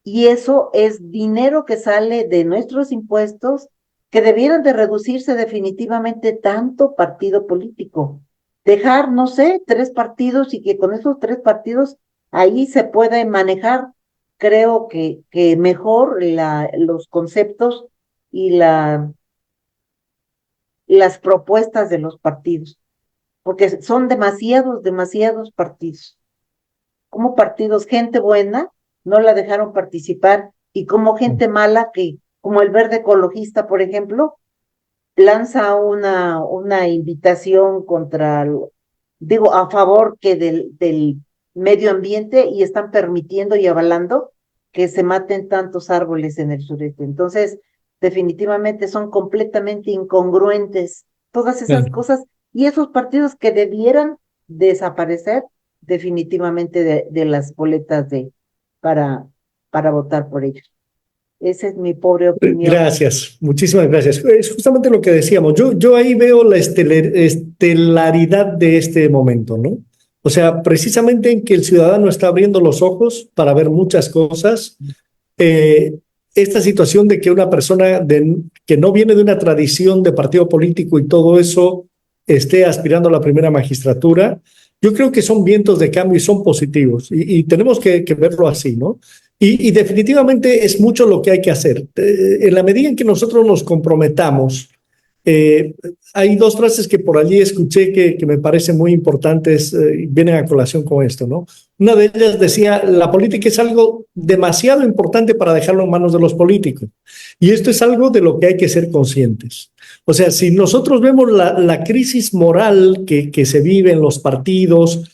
Y eso es dinero que sale de nuestros impuestos, que debieran de reducirse definitivamente tanto partido político. Dejar, no sé, 3 partidos y que con esos 3 partidos ahí se puede manejar, creo que mejor los conceptos y las propuestas de los partidos, porque son demasiados, demasiados partidos. Como partidos, gente buena, no la dejaron participar, y como gente mala, que como el Verde Ecologista, por ejemplo, lanza una invitación digo, a favor que del medio ambiente, y están permitiendo y avalando que se maten tantos árboles en el sureste. Entonces, definitivamente son completamente incongruentes todas esas cosas, y esos partidos que debieran desaparecer definitivamente de las boletas para votar por ellos. Esa es mi pobre opinión. Gracias, muchísimas gracias. Es justamente lo que decíamos. Yo ahí veo la estelaridad de este momento, ¿no? O sea, precisamente en que el ciudadano está abriendo los ojos para ver muchas cosas. Esta situación de que una persona que no viene de una tradición de partido político y todo eso esté aspirando a la primera magistratura, yo creo que son vientos de cambio y son positivos y tenemos que verlo así, ¿no? Y definitivamente es mucho lo que hay que hacer. En la medida en que nosotros nos comprometamos, hay dos frases que por allí escuché que me parecen muy importantes, vienen a colación con esto, ¿no? Una de ellas decía, la política es algo demasiado importante para dejarlo en manos de los políticos. Y esto es algo de lo que hay que ser conscientes. O sea, si nosotros vemos la crisis moral que se vive en los partidos,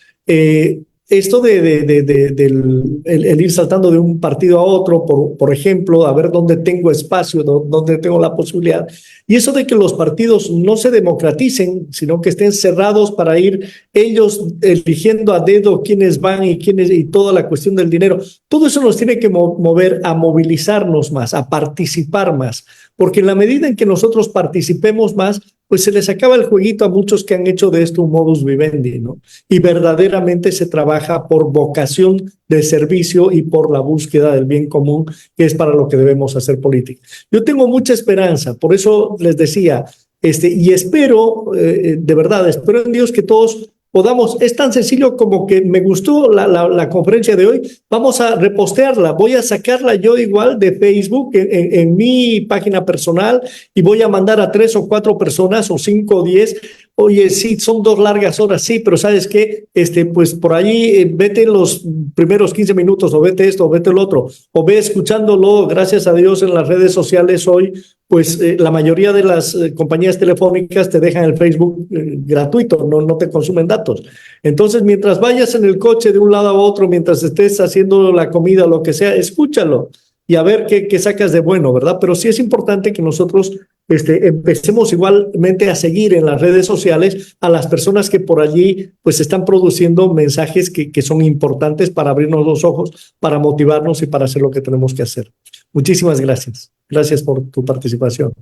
esto el ir saltando de un partido a otro, por ejemplo, a ver dónde tengo espacio, dónde tengo la posibilidad. Y eso de que los partidos no se democraticen, sino que estén cerrados para ir ellos eligiendo a dedo quiénes van y toda la cuestión del dinero. Todo eso nos tiene que mover a movilizarnos más, a participar más. Porque en la medida en que nosotros participemos más, pues se les acaba el jueguito a muchos que han hecho de esto un modus vivendi, ¿no? Y verdaderamente se trabaja por vocación de servicio y por la búsqueda del bien común, que es para lo que debemos hacer política. Yo tengo mucha esperanza, por eso les decía, y espero, de verdad, espero en Dios que todos podamos, es tan sencillo como que me gustó la conferencia de hoy, vamos a repostearla, voy a sacarla yo igual de Facebook en mi página personal y voy a mandar a 3 o 4 personas o 5 o 10, oye, sí, son 2 largas horas, sí, pero ¿sabes qué? Pues por allí vete los primeros 15 minutos o vete esto o vete el otro, o ve escuchándolo, gracias a Dios en las redes sociales hoy, pues la mayoría de las compañías telefónicas te dejan el Facebook gratuito, no te consumen datos. Entonces, mientras vayas en el coche de un lado a otro, mientras estés haciendo la comida o lo que sea, escúchalo y a ver qué sacas de bueno, ¿verdad? Pero sí es importante que nosotros empecemos igualmente a seguir en las redes sociales a las personas que por allí pues están produciendo mensajes que son importantes para abrirnos los ojos, para motivarnos y para hacer lo que tenemos que hacer. Muchísimas gracias. Gracias por tu participación.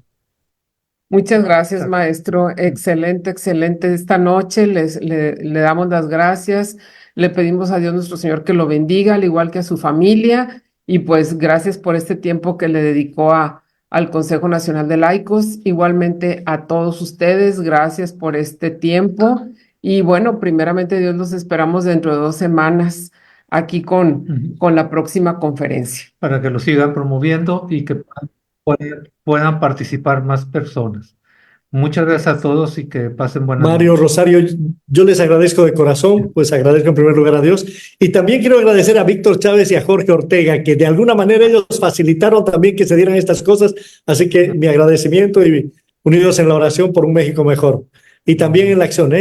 Muchas gracias, maestro. Excelente, excelente. Esta noche le damos las gracias. Le pedimos a Dios nuestro Señor que lo bendiga, al igual que a su familia. Y pues gracias por este tiempo que le dedicó al Consejo Nacional de Laicos. Igualmente a todos ustedes, gracias por este tiempo. Y bueno, primeramente Dios, los esperamos dentro de 2 semanas aquí con la próxima conferencia. Para que lo sigan promoviendo y que puedan participar más personas. Muchas gracias a todos y que pasen buenas noches. Mario, Rosario, yo les agradezco de corazón, pues agradezco en primer lugar a Dios y también quiero agradecer a Víctor Chávez y a Jorge Ortega, que de alguna manera ellos facilitaron también que se dieran estas cosas, así que mi agradecimiento y unidos en la oración por un México mejor y también en la acción,